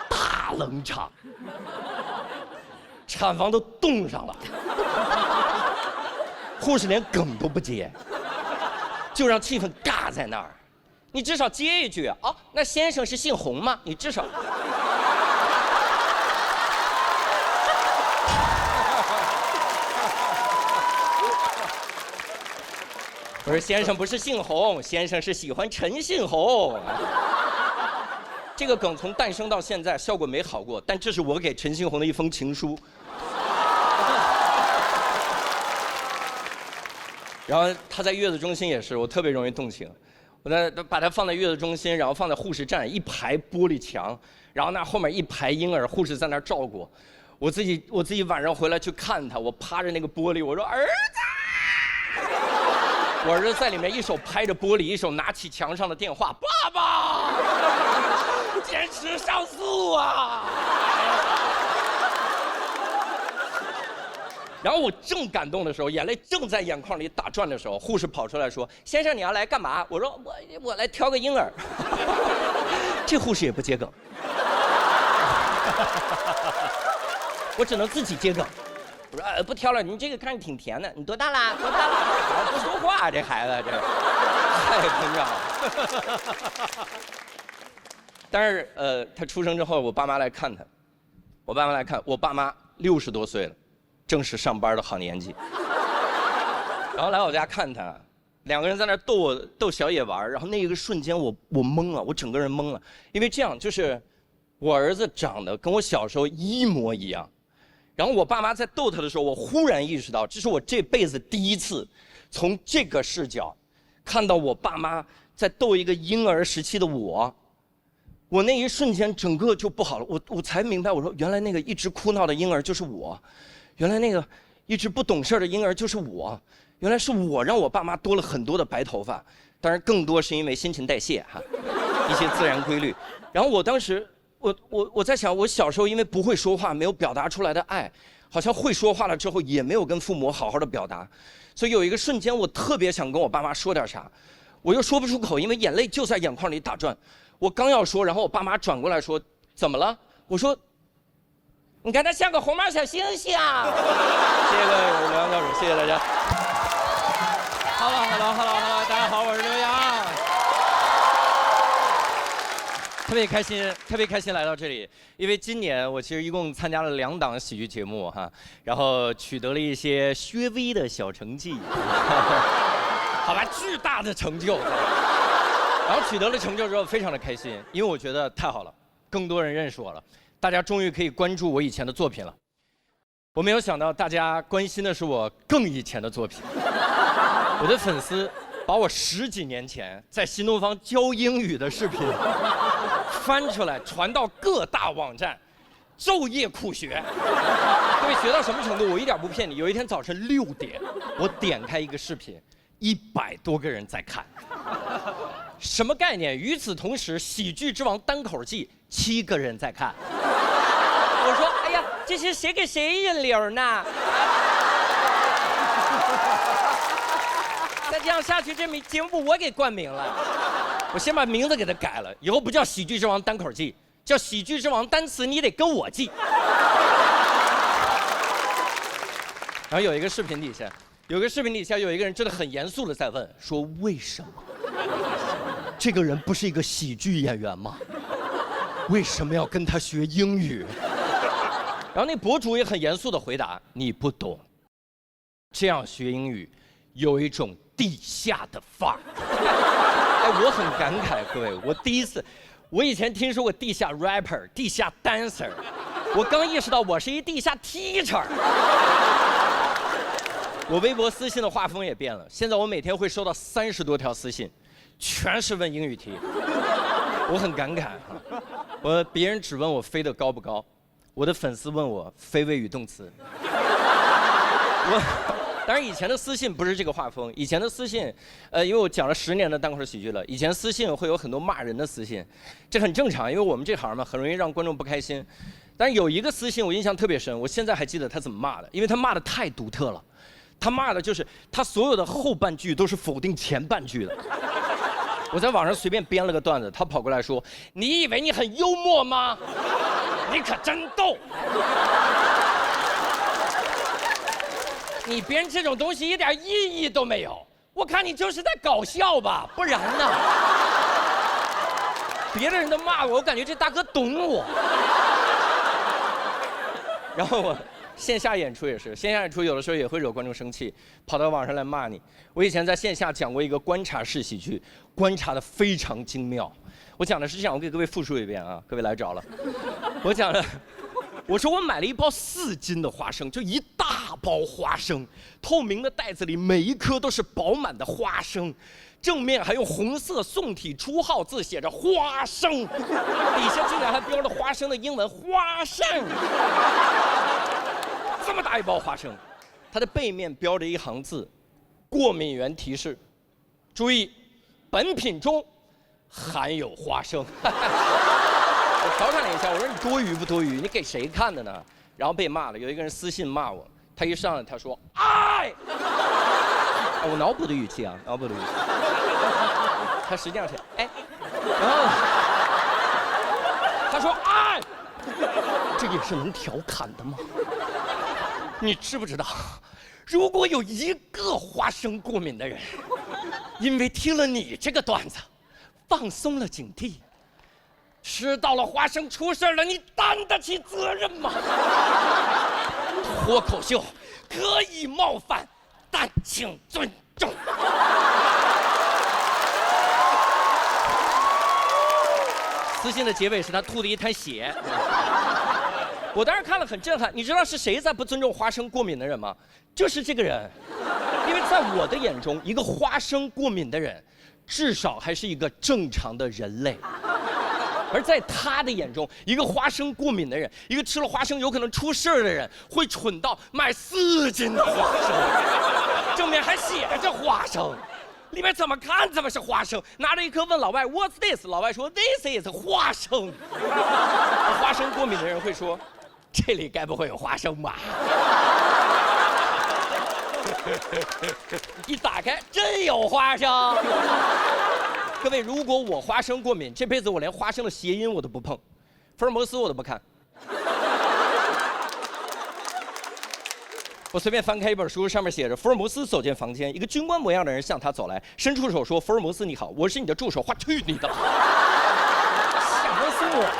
大冷场，产房都冻上了，护士连梗都不接，就让气氛尬在那儿。你至少接一句哦，那先生是姓洪吗？你至少。我说先生不是姓洪，先生是喜欢陈信洪。这个梗从诞生到现在效果没好过，但这是我给陈信洪的一封情书。然后他在月子中心也是，我特别容易动情。我把他放在月子中心，然后放在护士站，一排玻璃墙，然后那后面一排婴儿，护士在那照顾。我自己晚上回来去看他，我趴着那个玻璃，我说儿子。我儿子在里面一手拍着玻璃，一手拿起墙上的电话，爸爸，坚持上诉啊！然后我正感动的时候，眼泪正在眼眶里打转的时候，护士跑出来说：“先生，你要来干嘛？”我说：“我来挑个婴儿。”这护士也不接梗，我只能自己接梗。我说不挑了，你这个看着挺甜的，你多大啦？多大了？不说话，这孩子这太膨胀了。但是他出生之后，我爸妈来看他，我爸妈60多岁了，正是上班的好年纪。然后来我家看他，两个人在那逗小野玩，然后那一个瞬间我懵了，我整个人懵了，因为这样就是我儿子长得跟我小时候一模一样。然后我爸妈在逗他的时候，我忽然意识到，这是我这辈子第一次从这个视角看到我爸妈在逗一个婴儿时期的我。我那一瞬间整个就不好了，我才明白，我说原来那个一直哭闹的婴儿就是我，原来那个一直不懂事的婴儿就是我，原来是我让我爸妈多了很多的白头发，当然更多是因为新陈代谢哈，一些自然规律。然后我当时我在想，我小时候因为不会说话，没有表达出来的爱，好像会说话了之后也没有跟父母好好的表达，所以有一个瞬间我特别想跟我爸妈说点啥，我又说不出口，因为眼泪就在眼眶里打转。我刚要说，然后我爸妈转过来说：“怎么了？”我说：“你看他像个红毛小星星。”谢谢各位刘洋教主，谢谢大家。Hello， 大家好，我是刘洋。特别开心来到这里，因为今年我其实一共参加了2档喜剧节目哈，然后取得了一些略微的小成绩，好吧，巨大的成就。然后取得了成就之后，非常的开心，因为我觉得太好了，更多人认识我了，大家终于可以关注我以前的作品了。我没有想到大家关心的是我更以前的作品。我的粉丝把我10几年前在新东方教英语的视频翻出来，传到各大网站，昼夜苦学。各位学到什么程度？我一点不骗你。有一天早晨6点，我点开一个视频，100多个人在看。什么概念？与此同时，《喜剧之王》单口季7个人在看。我说：“哎呀，这是谁给谁引流呢？再这样下去，这节目我给冠名了。我先把名字给他改了，以后不叫《喜剧之王》单口季，叫《喜剧之王》单词你得跟我记。”然后有一个视频底下有一个人真的很严肃的在问，说为什么？这个人不是一个喜剧演员吗？为什么要跟他学英语？然后那博主也很严肃的回答：你不懂，这样学英语有一种地下的范儿。哎，我很感慨，各位，我以前听说过地下 rapper、地下 dancer， 我刚意识到我是一地下 teacher。我微博私信的画风也变了，现在我每天会收到30多条私信，全是问英语题，我很感慨。别人只问我飞得高不高，我的粉丝问我非谓语动词。当然以前的私信不是这个画风，以前的私信，因为我讲了10年的单口喜剧了，以前私信会有很多骂人的私信，这很正常，因为我们这行嘛，很容易让观众不开心。但是有一个私信我印象特别深，我现在还记得他怎么骂的，因为他骂的太独特了。他骂的就是他所有的后半句都是否定前半句的。我在网上随便编了个段子，他跑过来说：“你以为你很幽默吗？你可真逗！你编这种东西一点意义都没有，我看你就是在搞笑吧，不然呢？”别的人都骂我，我感觉这大哥懂我。然后我线下演出也是，线下演出有的时候也会惹观众生气，跑到网上来骂你。我以前在线下讲过一个观察式喜剧，观察的非常精妙。我讲的是这样，我给各位复述一遍啊，各位来着了。我讲了，我说我买了一包4斤的花生，就一大包花生，透明的袋子里每一颗都是饱满的花生，正面还用红色宋体初号字写着花生，底下竟然还标了花生的英文花生。这么大一包花生，它的背面标着一行字：过敏源提示，注意，本品中含有花生。我调侃了一下，我说你多余不多余？你给谁看的呢？然后被骂了，有一个人私信骂我，他一上来他说爱，我脑补的语气啊，脑补的语气，他实际上是哎，然后他说爱，这也是能调侃的吗？你知不知道，如果有一个花生过敏的人，因为听了你这个段子，放松了警惕，吃到了花生出事了，你担得起责任吗？脱口秀可以冒犯，但请尊重。私信的结尾是他吐的一滩血。我当时看了很震撼，你知道是谁在不尊重花生过敏的人吗？就是这个人，因为在我的眼中，一个花生过敏的人，至少还是一个正常的人类。而在他的眼中，一个花生过敏的人，一个吃了花生有可能出事儿的人，会蠢到买4斤的花生，正面还写着花生，里面怎么看怎么是花生。拿着一颗问老外 What's this？ 老外说 This is 花生。花生过敏的人会说，这里该不会有花生吧？一打开，真有花生。各位，如果我花生过敏，这辈子我连花生的谐音我都不碰，福尔摩斯我都不看。我随便翻开一本书，上面写着：福尔摩斯走进房间，一个军官模样的人向他走来，伸出手说：“福尔摩斯你好，我是你的助手。”去你的！想死我了。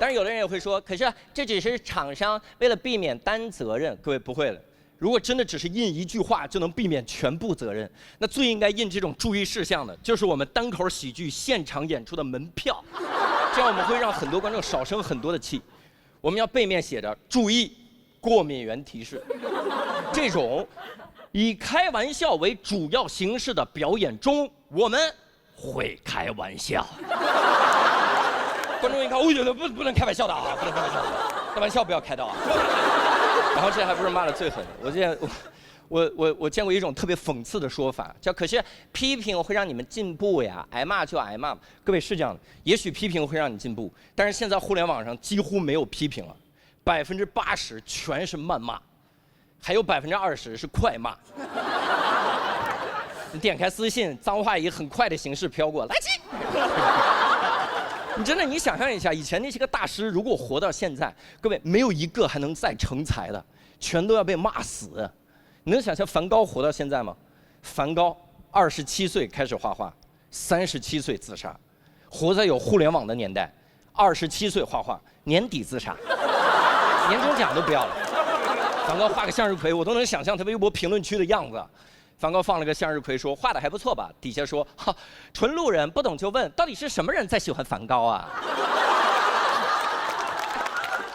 当然，有的人也会说，可是这只是厂商为了避免担责任。各位不会了。如果真的只是印一句话就能避免全部责任，那最应该印这种注意事项的，就是我们单口喜剧现场演出的门票，这样我们会让很多观众少生很多的气。我们要背面写着“注意，过敏原提示”。这种以开玩笑为主要形式的表演中，我们会开玩笑。观众一看，不能开玩笑的啊，不能开玩笑的，开玩笑不要开到啊。然后这还不是骂的最狠的，我见过一种特别讽刺的说法，叫可是批评会让你们进步呀，挨骂就挨骂。各位是这样的，也许批评会让你进步，但是现在互联网上几乎没有批评了，80%全是谩骂，还有20%是快骂。你点开私信，脏话以很快的形式飘过，垃圾。你真的，你想象一下，以前那些个大师如果活到现在，各位没有一个还能再成才的，全都要被骂死。你能想象梵高活到现在吗？梵高27岁开始画画，37岁自杀，活在有互联网的年代，27岁画画，年底自杀，年终奖都不要了。梵高画个向日葵，我都能想象他微博评论区的样子。梵高放了个向日葵，说画的还不错吧？底下说哈，纯路人不懂就问，到底是什么人在喜欢梵高啊？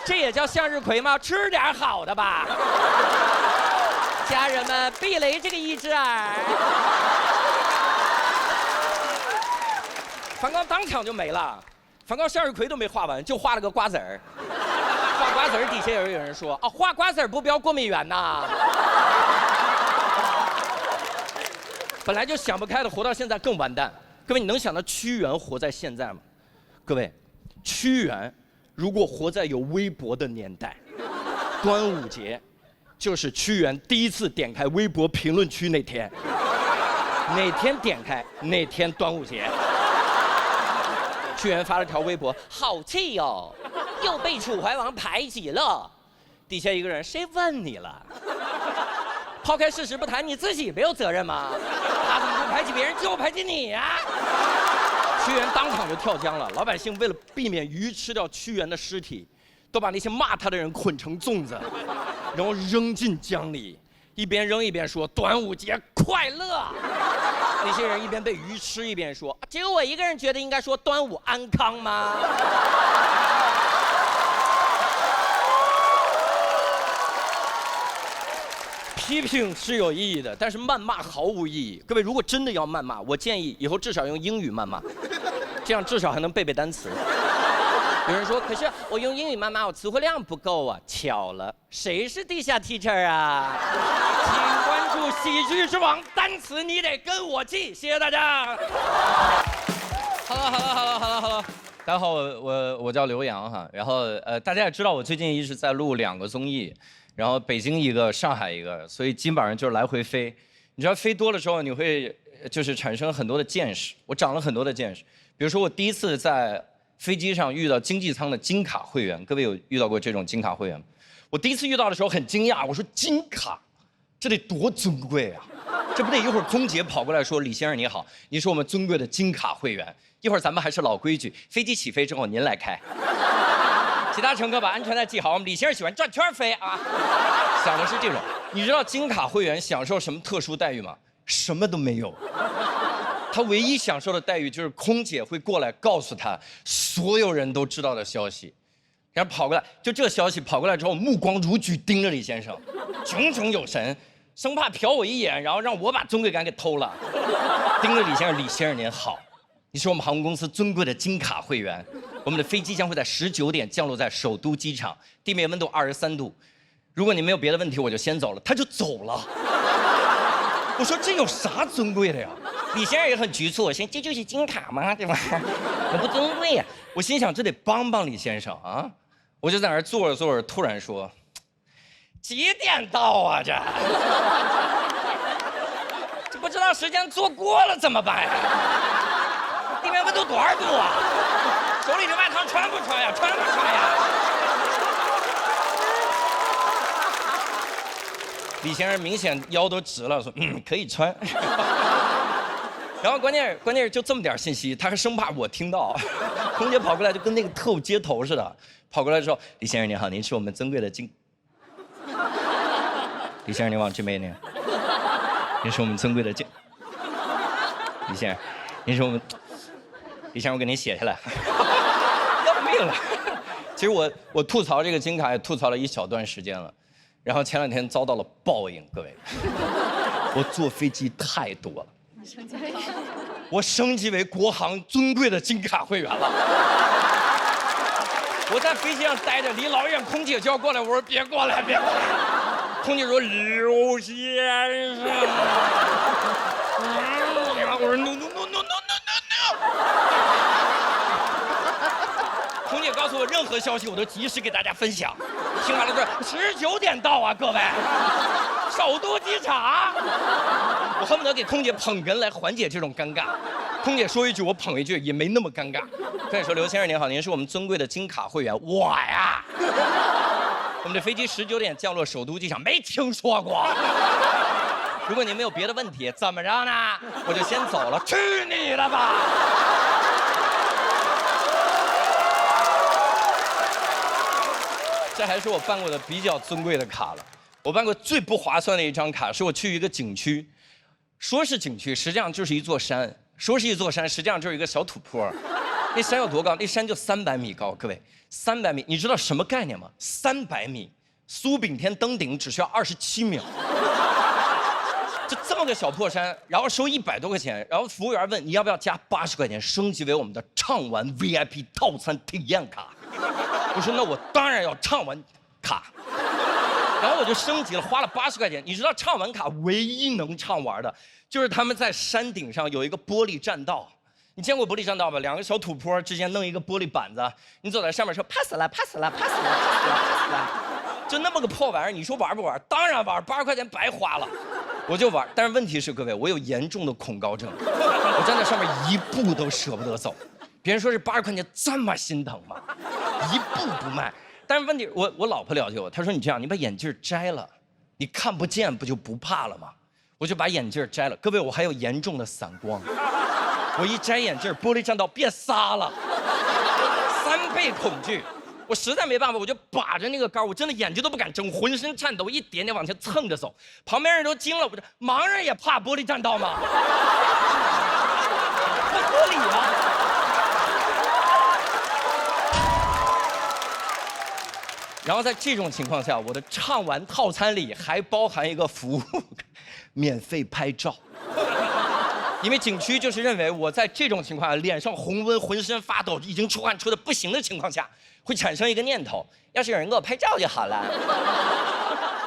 这也叫向日葵吗？吃点好的吧。家人们，避雷这个一只耳。梵高当场就没了，梵高向日葵都没画完，就画了个瓜子儿。画瓜子儿底下有人说啊，画瓜子儿不标过敏源呐。本来就想不开的，活到现在更完蛋。各位，你能想到屈原活在现在吗？各位，屈原如果活在有微博的年代，端午节就是屈原第一次点开微博评论区那天。哪天点开，哪天端午节。屈原发了条微博，好气哟，又被楚怀王排挤了。底下一个人，谁问你了？抛开事实不谈，你自己没有责任吗？他怎么不排挤别人，就排挤你呀？屈原当场就跳江了。老百姓为了避免鱼吃掉屈原的尸体，都把那些骂他的人捆成粽子，然后扔进江里，一边扔一边说端午节快乐。那些人一边被鱼吃一边说，只有我一个人觉得应该说端午安康吗？批评是有意义的，但是谩骂毫无意义。各位，如果真的要谩骂，我建议以后至少用英语谩骂，这样至少还能背单词。有人说，可是我用英语谩骂，我词汇量不够啊。巧了，谁是地下 teacher 啊？请关注喜剧之王，单词你得跟我记。谢谢大家。Hello， 大家好，我叫刘洋哈。然后大家也知道，我最近一直在录2个综艺。然后北京一个，上海一个，所以基本上就是来回飞。你知道飞多了之后，你会就是产生很多的见识。我长了很多的见识。比如说，我第一次在飞机上遇到经济舱的金卡会员，各位有遇到过这种金卡会员吗？我第一次遇到的时候很惊讶，我说金卡，这得多尊贵啊！这不得一会儿空姐跑过来说，李先生你好，你是我们尊贵的金卡会员，一会儿咱们还是老规矩，飞机起飞之后您来开。其他乘客把安全带系好，我们李先生喜欢转圈飞啊。想的是这种，你知道金卡会员享受什么特殊待遇吗？什么都没有，他唯一享受的待遇就是空姐会过来告诉他所有人都知道的消息，然后跑过来，就这消息跑过来之后，目光如炬盯着李先生，炯炯有神，生怕瞟我一眼，然后让我把尊贵感给偷了。盯着李先生，李先生您好，你是我们航空公司尊贵的金卡会员，我们的飞机将会在19点降落在首都机场，地面温度23度。如果你没有别的问题，我就先走了。他就走了。我说这有啥尊贵的呀？李先生也很局促，我心这就是金卡吗？对吧？很不尊贵呀。我心想这得帮帮李先生啊。我就在那儿坐着坐着，突然说：“几点到啊？这不知道时间坐过了怎么办呀？地面温度多少度啊？手里的外套穿不穿呀？穿不穿呀？”李先生明显腰都直了，说：“可以穿。”然后关键是就这么点信息，他还生怕我听到。空姐跑过来就跟那个特务接头似的，跑过来说：“李先生您好，您是我们尊贵的金。”李先生您往这边呢，您是我们尊贵的金。李先生，您是我们。李先生，我给您写下来。要命了！其实我吐槽这个金卡也吐槽了一小段时间了。然后前2天遭到了报应，各位，我坐飞机太多了，我升级为国航尊贵的金卡会员了。我在飞机上待着，离老远，空姐就要过来，我说别过来，别过来。空姐说刘先生，我说 no。空姐告诉我任何消息，我都及时给大家分享。听完了说19点到啊，各位，首都机场。我恨不得给空姐捧哏来缓解这种尴尬。空姐说一句，我捧一句，也没那么尴尬。空姐说：“刘先生您好，您是我们尊贵的金卡会员。”我呀，我们的飞机19点降落首都机场，没听说过。如果您没有别的问题，怎么着呢？我就先走了。去你的吧！这还是我办过的比较尊贵的卡了。我办过最不划算的一张卡，是我去一个景区，说是景区，实际上就是一座山；说是一座山，实际上就是一个小土坡。那山有多高？那山就300米高，各位，300米，你知道什么概念吗？300米，苏炳添登顶只需要27秒。就这么个小破山，然后收100多块钱，然后服务员问你要不要加80块钱升级为我们的畅玩 VIP 套餐体验卡。我说那我当然要畅玩卡，然后我就升级了，花了80块钱。你知道畅玩卡唯一能畅玩的，就是他们在山顶上有一个玻璃栈道。你见过玻璃栈道吧？2个小土坡之间弄一个玻璃板子，你走在上面说 pass 了 pass 了 pass 了 pass 了 pass 了，就那么个破玩意儿，你说玩不玩？当然玩，80块钱白花了。我就玩，但是问题是各位，我有严重的恐高症，我站在上面一步都舍不得走。别人说这80块钱这么心疼吗？一步不迈。但是问题，我老婆了解我，她说你这样，你把眼镜摘了，你看不见不就不怕了吗？我就把眼镜摘了。各位，我还有严重的散光，我一摘眼镜，玻璃栈道变仨了，3倍恐惧。我实在没办法，我就把着那个杆，我真的眼睛都不敢睁，浑身颤抖，一点点往前蹭着走。旁边人都惊了，我这盲人也怕玻璃栈道吗？不合理啊！然后在这种情况下，我的畅玩套餐里还包含一个服务，免费拍照。因为景区就是认为我在这种情况下，脸上红温，浑身发抖，已经出汗出的不行的情况下，会产生一个念头：要是有人给我拍照就好了。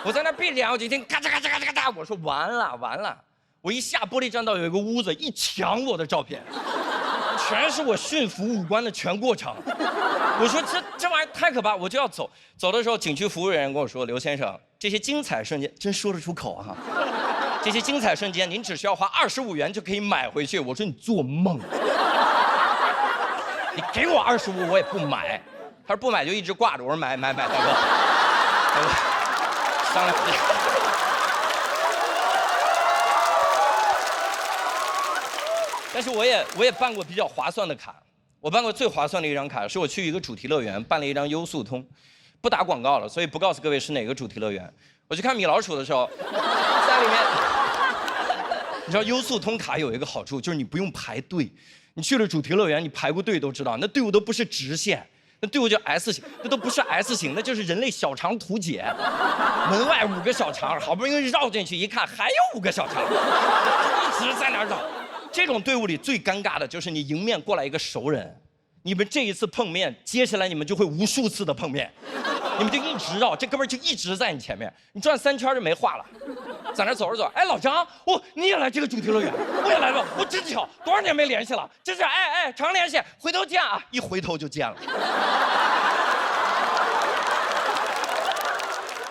我在那闭着眼，我就听咔嚓咔嚓咔嚓咔嚓，我说完了完了。我一下玻璃栈道有一个屋子，一抢我的照片，全是我驯服五官的全过程。我说这玩意儿太可怕，我就要走。走的时候，景区服务人员跟我说：“刘先生，这些精彩瞬间真说得出口啊！这些精彩瞬间，您只需要花25元就可以买回去。”我说：“你做梦！你给我25，我也不买。”他说：“不买就一直挂着。”我说：“买，大哥，商量。”但是我也办过比较划算的卡。我办过最划算的一张卡，是我去一个主题乐园办了一张优速通，不打广告了，所以不告诉各位是哪个主题乐园。我去看米老鼠的时候，在里面你知道优速通卡有一个好处，就是你不用排队。你去了主题乐园，你排过队都知道，那队伍都不是直线，那队伍叫 S 型，那都不是 S 型，那就是人类小肠图解。门外5个小肠，好不容易绕进去一看，还有5个小肠，一直在那儿绕。这种队伍里最尴尬的就是你迎面过来一个熟人，你们这一次碰面，接下来你们就会无数次的碰面。你们就一直绕，这哥们儿就一直在你前面，你转3圈就没话了，在那走着走，哎，老张，你也来这个主题乐园，我也来了，我真巧，多少年没联系了，真是，哎，常联系，回头见啊，一回头就见了。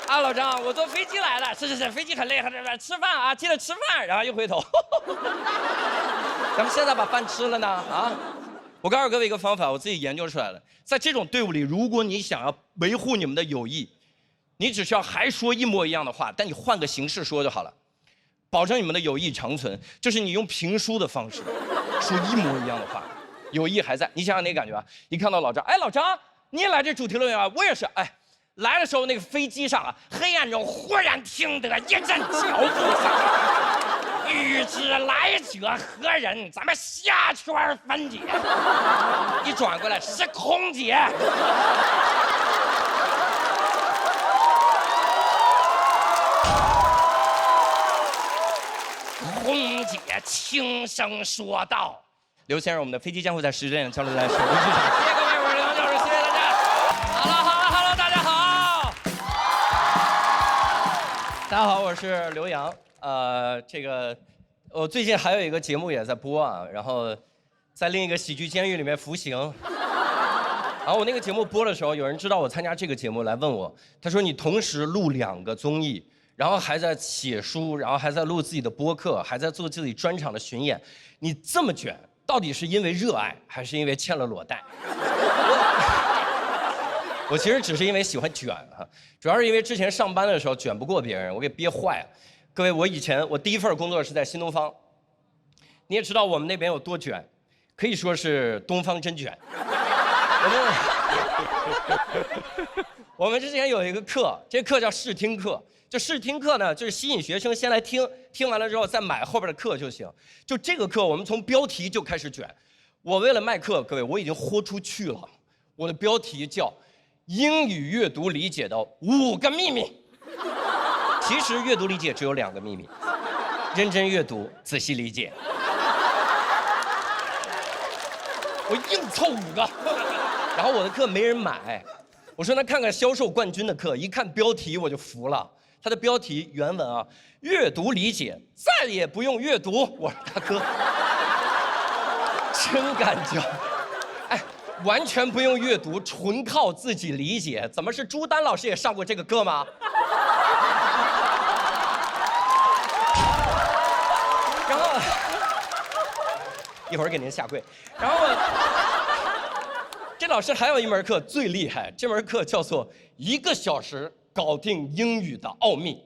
啊，老张，我坐飞机来的，是，飞机很累，吃饭啊，记得吃饭，然后一回头，咱们现在把饭吃了呢，啊。我告诉各位一个方法，我自己研究出来的。在这种队伍里，如果你想要维护你们的友谊，你只需要还说一模一样的话，但你换个形式说就好了，保证你们的友谊长存。就是你用评书的方式说一模一样的话，友谊还在。你想想那感觉啊！一看到老张，哎，老张，你也来这主题乐园啊？我也是。哎，来的时候那个飞机上啊，黑暗中忽然听得一阵脚步声。欲知来者何人，咱们下圈分解。一转过来是空姐。空姐轻声说道：“刘先生，我们的飞机将会在10点交流在首都机场。”谢谢各位，我是刘洋教授，谢谢大家。Hello， 大家好。大家好，我是刘洋。我最近还有一个节目也在播啊，然后在另一个喜剧监狱里面服刑。然后我那个节目播的时候，有人知道我参加这个节目来问我，他说你同时录2个综艺，然后还在写书，然后还在录自己的播客，还在做自己专场的巡演，你这么卷，到底是因为热爱，还是因为欠了裸贷？我其实只是因为喜欢卷啊，主要是因为之前上班的时候卷不过别人，我给憋坏了。各位，我第一份工作是在新东方，你也知道我们那边有多卷，可以说是东方真卷。我们之前有一个课，这课叫试听课。就试听课呢，就是吸引学生先来听，听完了之后再买后边的课就行。就这个课，我们从标题就开始卷。我为了卖课，各位，我已经豁出去了。我的标题叫《英语阅读理解的5个秘密》。其实阅读理解只有2个秘密：认真阅读，仔细理解。我硬凑5个，然后我的课没人买。我说那看看销售冠军的课，一看标题我就服了。他的标题原文啊，阅读理解，再也不用阅读。我说大哥，真敢教！哎，完全不用阅读，纯靠自己理解。怎么是朱丹老师也上过这个课吗？然后一会儿给您下跪。然后这老师还有一门课最厉害，这门课叫做1个小时搞定英语的奥秘。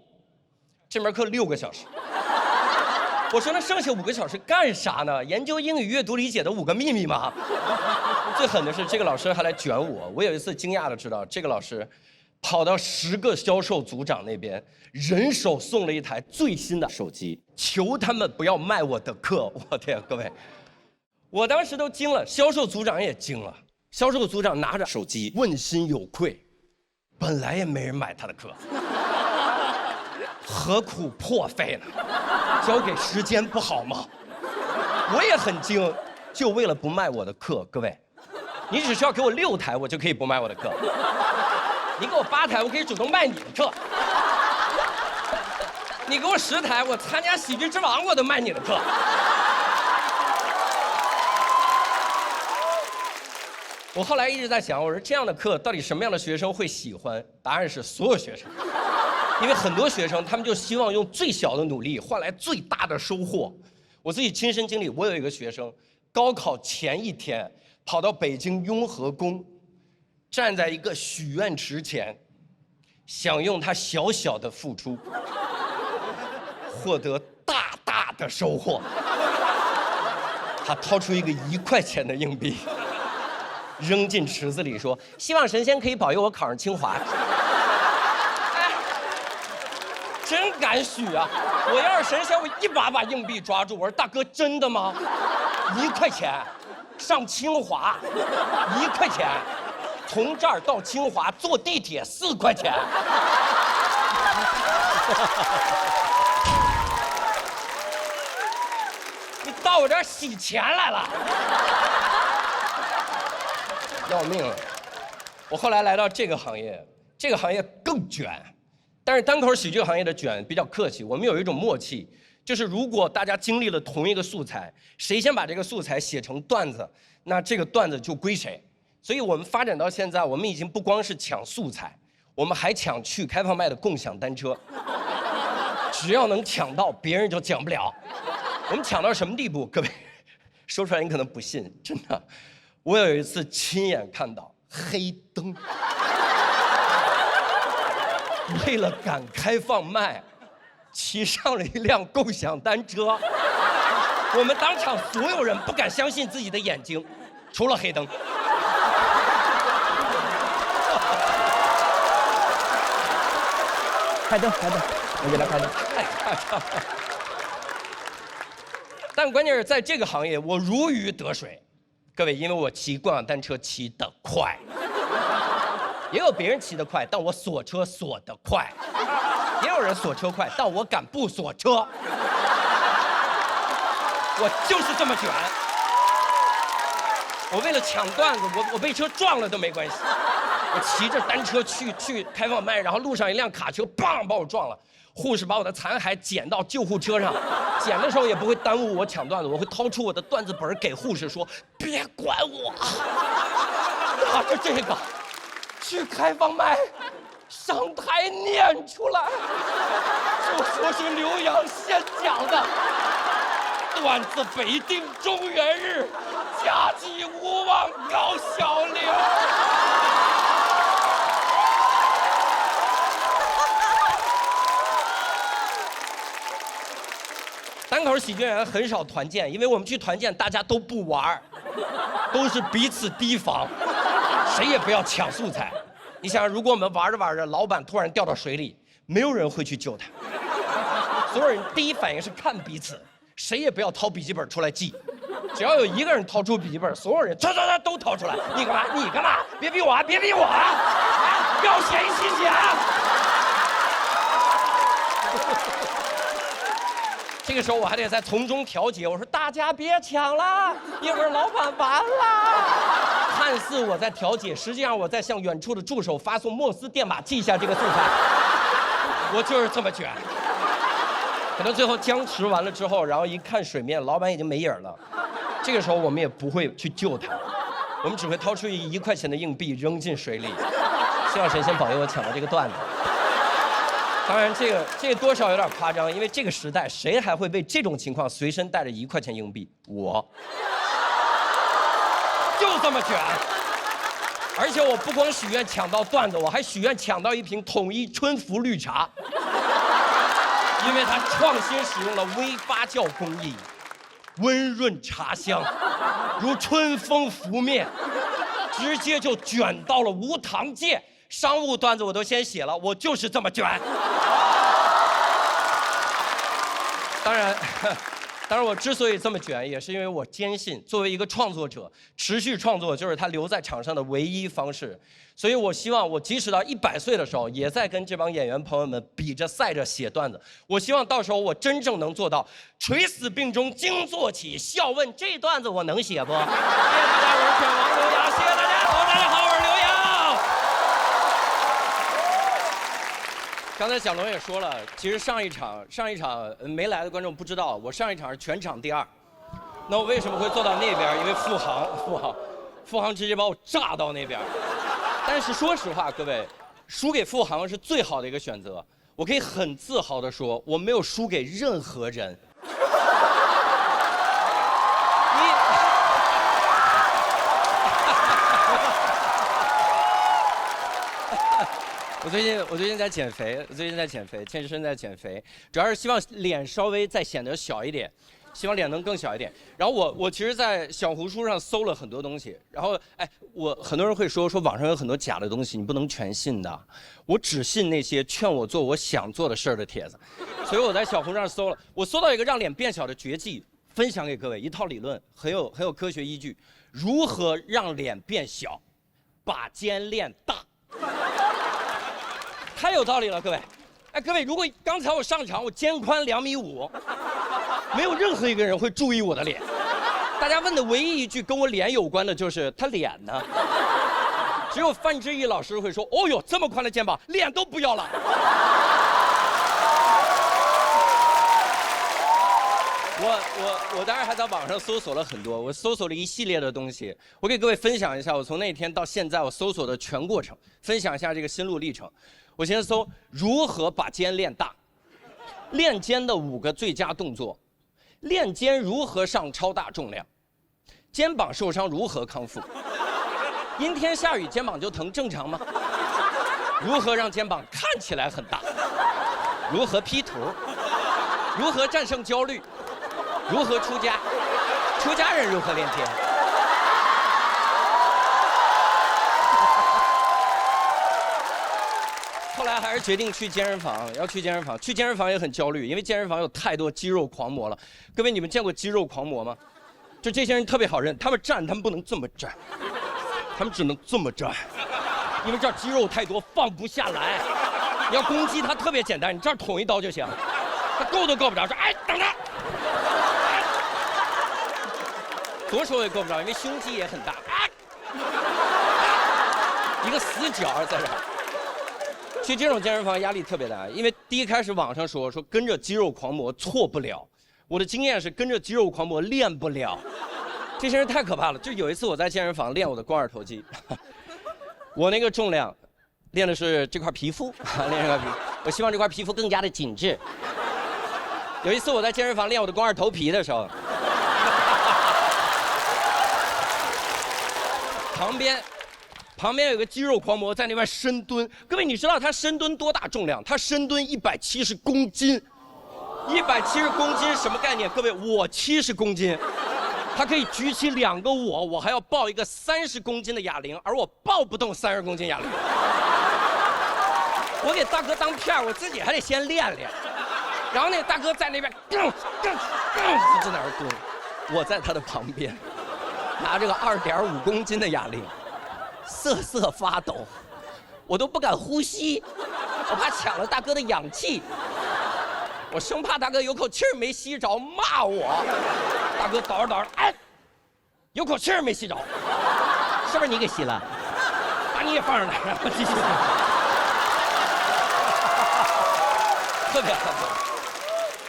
这门课6个小时。我说那剩下5个小时干啥呢？研究英语阅读理解的5个秘密吗？最狠的是这个老师还来卷我。我有一次惊讶的知道，这个老师跑到10个销售组长那边，人手送了一台最新的手机，求他们不要卖我的课。我天，各位，我当时都惊了，销售组长也惊了。销售组长拿着手机，问心有愧，本来也没人买他的课，何苦破费呢？交给时间不好吗？我也很惊，就为了不卖我的课，各位，你只需要给我6台，我就可以不卖我的课。你给我8台，我可以主动卖你的课。你给我10台，我参加喜剧之王我都卖你的课。我后来一直在想，我说这样的课到底什么样的学生会喜欢？答案是所有学生，因为很多学生他们就希望用最小的努力换来最大的收获。我自己亲身经历，我有一个学生，高考前一天跑到北京雍和宫，站在一个许愿池前，想用他小小的付出获得大大的收获。他掏出一个1块钱的硬币，扔进池子里，说：“希望神仙可以保佑我考上清华。”哎，真敢许啊！我要是神仙，我一把把硬币抓住。我说大哥，真的吗？1块钱，上清华，1块钱，从这儿到清华坐地铁4块钱。你到我这儿洗钱来了，要命了！我后来来到这个行业，这个行业更卷。但是单口喜剧行业的卷比较客气，我们有一种默契，就是如果大家经历了同一个素材，谁先把这个素材写成段子，那这个段子就归谁。所以我们发展到现在，我们已经不光是抢素材，我们还抢去开放麦的共享单车。只要能抢到，别人就讲不了。我们抢到什么地步？各位，说出来你可能不信，真的。我有一次亲眼看到黑灯。为了赶开放麦，骑上了一辆共享单车。我们当场所有人不敢相信自己的眼睛，除了黑灯。开灯，我给他开灯。太夸张了。但关键是在这个行业，我如鱼得水。各位，因为我骑共享单车骑得快。也有别人骑得快，但我锁车锁得快；也有人锁车快，但我敢不锁车。我就是这么卷。我为了抢段子，我被车撞了都没关系。我骑着单车去开放麦，然后路上一辆卡车砰把我撞了，护士把我的残骸捡到救护车上，捡的时候也不会耽误我抢段子，我会掏出我的段子本给护士说：“别管我。”拿着这个。去开放麦，上台念出来，就说是刘洋先讲的段子，北定中原日，家祭无忘告小刘。单口喜剧演员很少团建，因为我们去团建大家都不玩，都是彼此提防。谁也不要抢素材。你想，如果我们玩着玩着，老板突然掉到水里，没有人会去救他。所有人第一反应是看彼此，谁也不要掏笔记本出来记。只要有一个人掏出笔记本，所有人都掏出来。你干嘛？你干嘛？别逼我啊！别逼我啊！要写一起写啊！这个时候我还得在从中调节，我说大家别抢了，一会儿老板完了。看似我在调解，实际上我在向远处的助手发送莫斯电码，记一下这个素材。我就是这么卷。可能最后僵持完了之后，然后一看水面，老板已经没影了。这个时候我们也不会去救他，我们只会掏出1块钱的硬币扔进水里，希望神仙保佑我抢到这个段子。当然，这个多少有点夸张，因为这个时代谁还会被这种情况随身带着1块钱硬币？我。就这么卷，而且我不光许愿抢到段子，我还许愿抢到一瓶统一春福绿茶，因为它创新使用了微发酵工艺，温润茶香，如春风拂面，直接就卷到了无糖界。商务段子我都先写了，我就是这么卷。当然，我之所以这么卷，也是因为我坚信，作为一个创作者，持续创作就是他留在场上的唯一方式。所以我希望我即使到100岁的时候，也在跟这帮演员朋友们比着赛着写段子。我希望到时候我真正能做到垂死病中惊坐起，笑问这段子我能写不？谢谢大家，我是犬王刘洋，谢谢大家。好，大家好，我是刘洋。刚才小龙也说了，其实上一场没来的观众不知道，我上一场是全场第2。那我为什么会坐到那边？因为付航直接把我炸到那边。但是说实话，各位，输给付航是最好的一个选择。我可以很自豪地说，我没有输给任何人。我最近在减肥，健身在减肥，主要是希望脸稍微再显得小一点。希望脸能更小一点。然后我其实，在小红书上搜了很多东西，然后很多人会说网上有很多假的东西，你不能全信的。我只信那些劝我做我想做的事儿的帖子，所以我在小红书上搜了，我搜到一个让脸变小的绝技，分享给各位一套理论，很有科学依据，如何让脸变小，把肩练大，太有道理了，各位。各位，如果刚才我上场，我肩宽2.5米，没有任何一个人会注意我的脸。大家问的唯一一句跟我脸有关的就是他脸呢？只有范志毅老师会说：“哦呦，这么宽的肩膀，脸都不要了。”我当然还在网上搜索了很多，我搜索了一系列的东西，我给各位分享一下我从那天到现在我搜索的全过程，分享一下这个心路历程。我先搜如何把肩练大，练肩的5个最佳动作，练肩如何上超大重量，肩膀受伤如何康复，阴天下雨肩膀就疼正常吗？如何让肩膀看起来很大，如何 P 图，如何战胜焦虑，如何出家，出家人如何练肩。后来还是决定去健身房，要去健身房。去健身房也很焦虑，因为健身房有太多肌肉狂魔了。各位，你们见过肌肉狂魔吗？就这些人特别好认，他们站，他们不能这么站，他们只能这么站，因为这儿肌肉太多，放不下来。你要攻击他特别简单，你这儿捅一刀就行，他够都够不着。说，等着。左手也够不着，因为胸肌也很大。一个死角在这儿。去这种健身房压力特别大，因为第一开始网上说跟着肌肉狂魔错不了，我的经验是跟着肌肉狂魔练不了，这些人太可怕了。就有一次我在健身房练我的肱二头肌，我那个重量练的是这块皮肤，练这块皮肤，我希望这块皮肤更加的紧致。有一次我在健身房练我的肱二头皮的时候，旁边有个肌肉狂魔在那边深蹲，各位你知道他深蹲多大重量？他深蹲170公斤，170公斤什么概念？各位，我70公斤，他可以举起2个我还要抱一个30公斤的哑铃，而我抱不动30公斤哑铃。我给大哥当片，我自己还得先练练。然后那大哥在那边就在那儿蹲，我在他的旁边，拿这个2.5公斤的哑铃。瑟瑟发抖，我都不敢呼吸，我怕抢了大哥的氧气，我生怕大哥有口气儿没吸着骂我。大哥倒着，有口气儿没吸着，是不是你给吸了？把你也放上来，然后继续。特别头疼，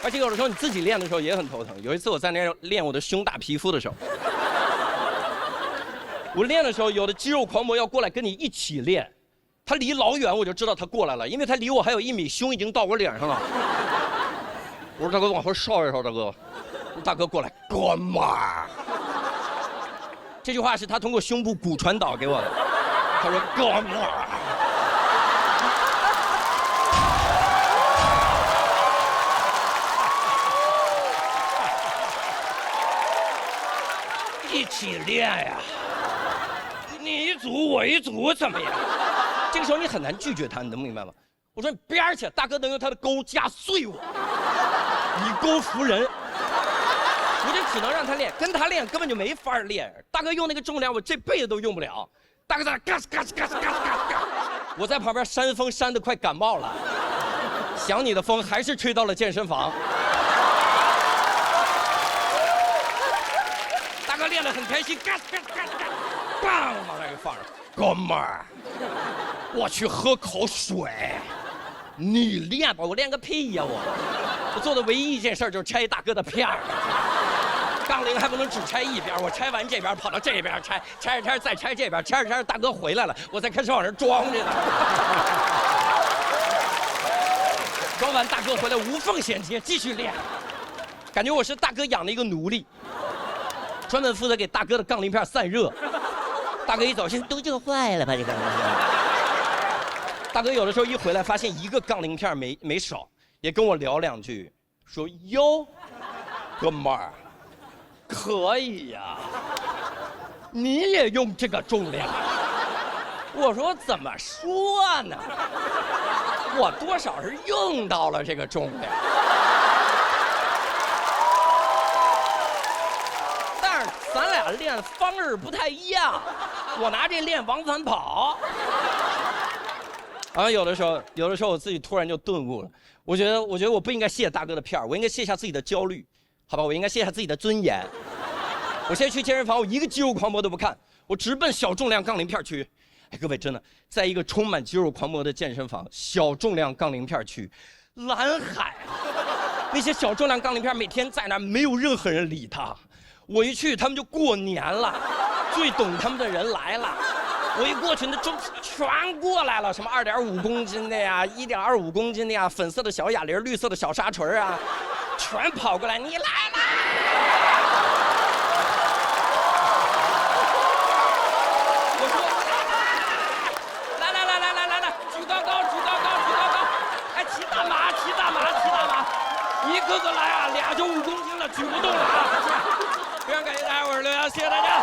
而且有的时候你自己练的时候也很头疼。有一次我在那练我的胸大皮肤的时候。我练的时候，有的肌肉狂魔要过来跟你一起练，他离老远我就知道他过来了，因为他离我还有1米，胸已经到我脸上了。我说大哥往后稍一稍，大哥，大哥过来，哥们儿。这句话是他通过胸部骨传导给我的，他说哥们儿。一起练呀。你一组我一组怎么样？这个时候你很难拒绝他，你能明白吗？我说你边儿去，大哥能用他的钩夹碎我，以钩服人。我就只能让他练，跟他练根本就没法练。大哥用那个重量，我这辈子都用不了。大哥在那嘎吱嘎吱嘎吱嘎吱嘎吱，我在旁边扇风扇得快感冒了。想你的风还是吹到了健身房。大哥练得很开心，嘎吱嘎吱嘎吱嘎吱。砰！往那一放上，哥们儿，我去喝口水。你练吧，我练个屁呀！我做的唯一一件事就是拆大哥的片儿。杠铃还不能只拆一边，我拆完这边跑到这边拆，拆着拆着再拆这边，拆着拆着大哥回来了，我再开始往这装着呢。装完大哥回来无缝衔接，继续练，感觉我是大哥养的一个奴隶，专门负责给大哥的杠铃片散热。大哥一走，现在都就坏了吧？这个大哥有的时候一回来，发现一个杠铃片没少，也跟我聊2句，说哟，哥们儿，可以呀，你也用这个重量。我说怎么说呢？我多少是用到了这个重量，但是咱俩练方式不太一样，我拿这练往返跑。然后有的时候我自己突然就顿悟了，我觉得我不应该卸大哥的片儿，我应该卸下自己的焦虑，好吧，我应该卸下自己的尊严。我现在去健身房，我一个肌肉狂魔都不看，我直奔小重量杠铃片区。哎，各位真的，在一个充满肌肉狂魔的健身房，小重量杠铃片区，蓝海，那些小重量杠铃片每天在那儿，没有任何人理他。我一去，他们就过年了，最懂他们的人来了。我一过去，那就全过来了，什么2.5公斤的呀，1.25公斤的呀，粉色的小哑铃，绿色的小沙锤啊，全跑过来，你来啦！我说来，举高高，哎，骑大马，一个个来啊，俩就5公斤了，举不动了啊！非常感谢大家，我是刘洋，谢谢大家。